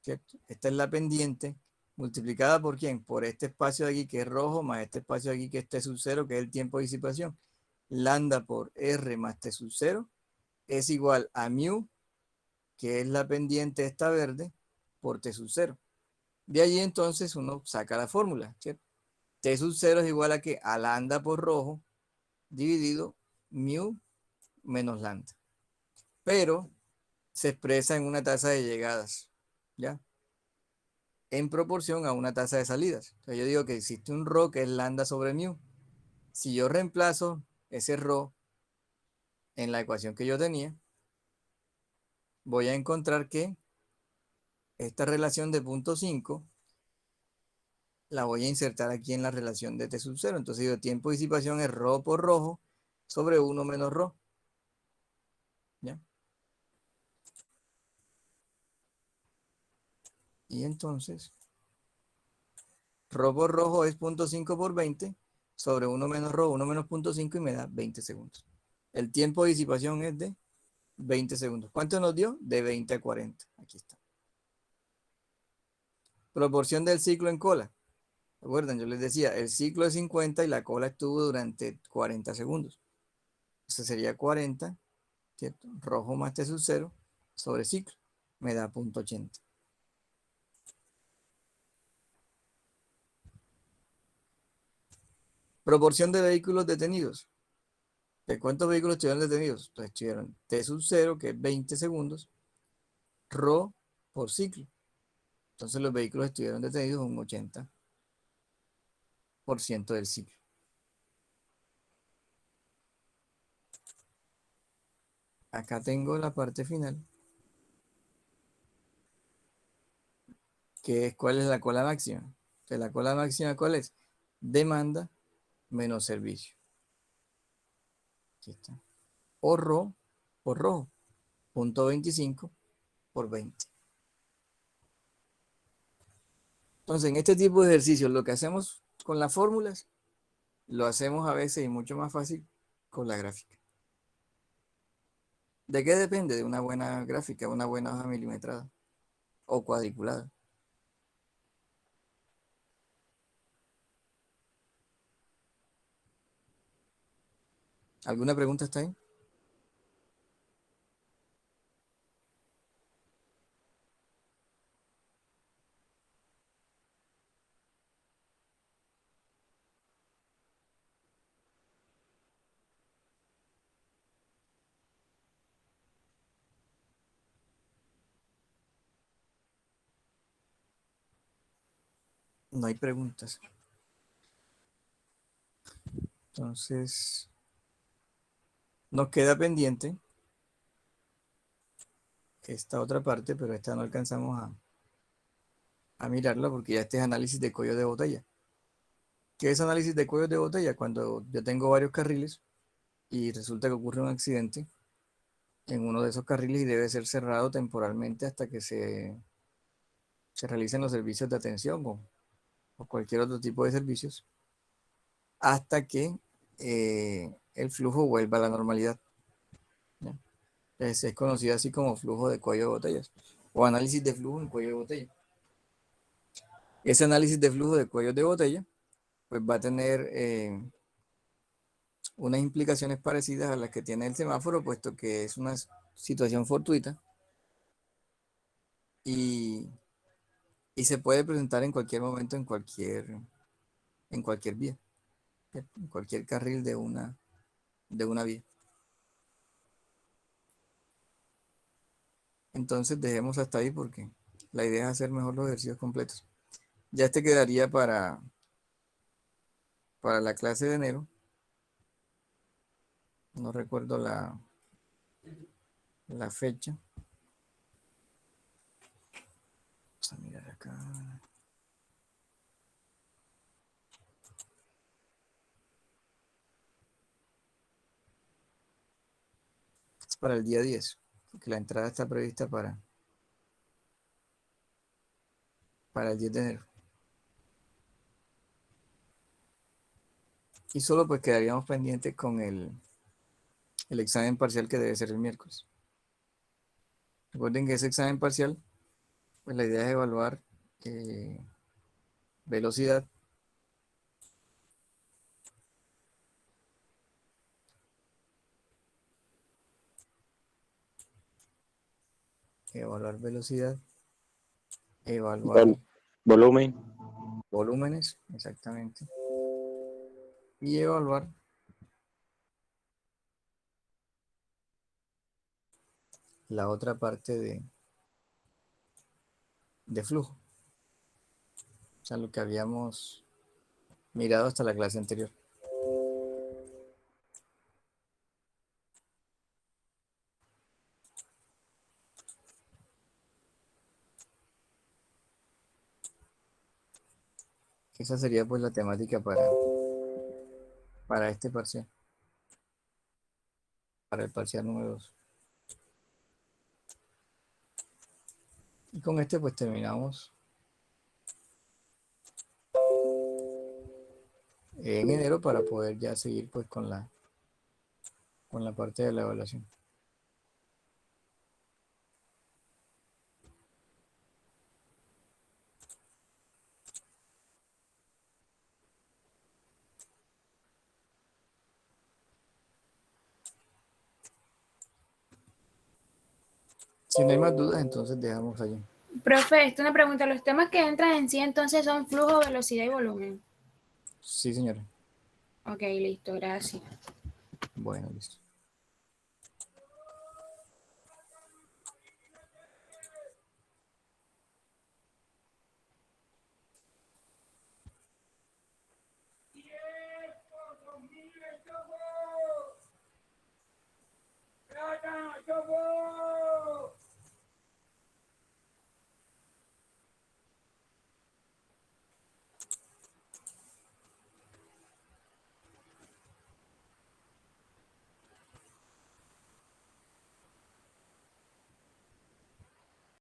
¿cierto? Esta es la pendiente, multiplicada por ¿quién? Por este espacio de aquí que es rojo, más este espacio de aquí que es T sub 0, que es el tiempo de disipación. Lambda por R más T sub 0 es igual a mu, que es la pendiente esta verde, por T sub 0. De allí entonces uno saca la fórmula, ¿cierto? T sub 0 es igual a que a lambda por rojo dividido mu menos lambda. Pero se expresa en una tasa de llegadas, ¿ya? En proporción a una tasa de salidas. Entonces yo digo que existe un ρ que es lambda sobre mu. Si yo reemplazo ese ρ en la ecuación que yo tenía, voy a encontrar que esta relación de 0.5 la voy a insertar aquí en la relación de t sub 0. Entonces digo, tiempo de disipación es ρ por rojo sobre 1 menos ρ. ¿Ya? Y entonces, ρ por rojo es 0.5 por 20 sobre 1 menos ρ, 1 menos 0.5 y me da 20 segundos. El tiempo de disipación es de 20 segundos. ¿Cuánto nos dio? De 20 a 40. Aquí está. Proporción del ciclo en cola. ¿Recuerdan? Yo les decía, el ciclo es 50 y la cola estuvo durante 40 segundos. Eso sería 40, ¿cierto? Rojo más T sub 0 sobre ciclo. Me da 0.80. Proporción de vehículos detenidos. ¿De cuántos vehículos estuvieron detenidos? Entonces estuvieron T sub 0, que es 20 segundos, ρ por ciclo. Entonces los vehículos estuvieron detenidos un 80% del ciclo. Acá tengo la parte final, que es cuál es la cola máxima. Entonces la cola máxima, ¿cuál es? Demanda menos servicio. Aquí está. O ρ por rojo, 0.25 por 20. Entonces, en este tipo de ejercicios, lo que hacemos con las fórmulas, lo hacemos a veces y mucho más fácil con la gráfica. ¿De qué depende? De una buena gráfica, una buena hoja milimetrada o cuadriculada. ¿Alguna pregunta está ahí? No hay preguntas. Entonces, nos queda pendiente esta otra parte, pero esta no alcanzamos a mirarla porque ya este es análisis de cuello de botella. ¿Qué es análisis de cuello de botella? Cuando yo tengo varios carriles y resulta que ocurre un accidente en uno de esos carriles y debe ser cerrado temporalmente hasta que se realicen los servicios de atención o cualquier otro tipo de servicios, hasta que el flujo vuelva a la normalidad. ¿Ya? Es conocido así como flujo de cuello de botellas o análisis de flujo en cuello de botella. Ese análisis de flujo de cuello de botella pues va a tener unas implicaciones parecidas a las que tiene el semáforo, puesto que es una situación fortuita y, y se puede presentar en cualquier momento en cualquier vía, ¿cierto? En cualquier carril de una vía. Entonces dejemos hasta ahí porque la idea es hacer mejor los ejercicios completos. Ya este quedaría para la clase de enero. No recuerdo la fecha. Vamos a mirar acá. Es para el día 10, porque la entrada está prevista para el 10 de enero. Y solo pues quedaríamos pendientes con el examen parcial que debe ser el miércoles. Recuerden que ese examen parcial, pues la idea es evaluar velocidad, evaluar velocidad, evaluar Volumen. volúmenes, exactamente, y evaluar la otra parte de flujo, o sea, lo que habíamos mirado hasta la clase anterior. Esa sería pues la temática para este parcial, para el parcial número 2. Y con este pues terminamos en enero para poder ya seguir pues con la parte de la evaluación. Si no hay más dudas, entonces dejamos allí. Profe, esta es una pregunta. Los temas que entran en sí entonces son flujo, velocidad y volumen. Sí, señora. Ok, listo, gracias. Bueno, listo. ¡Chopo!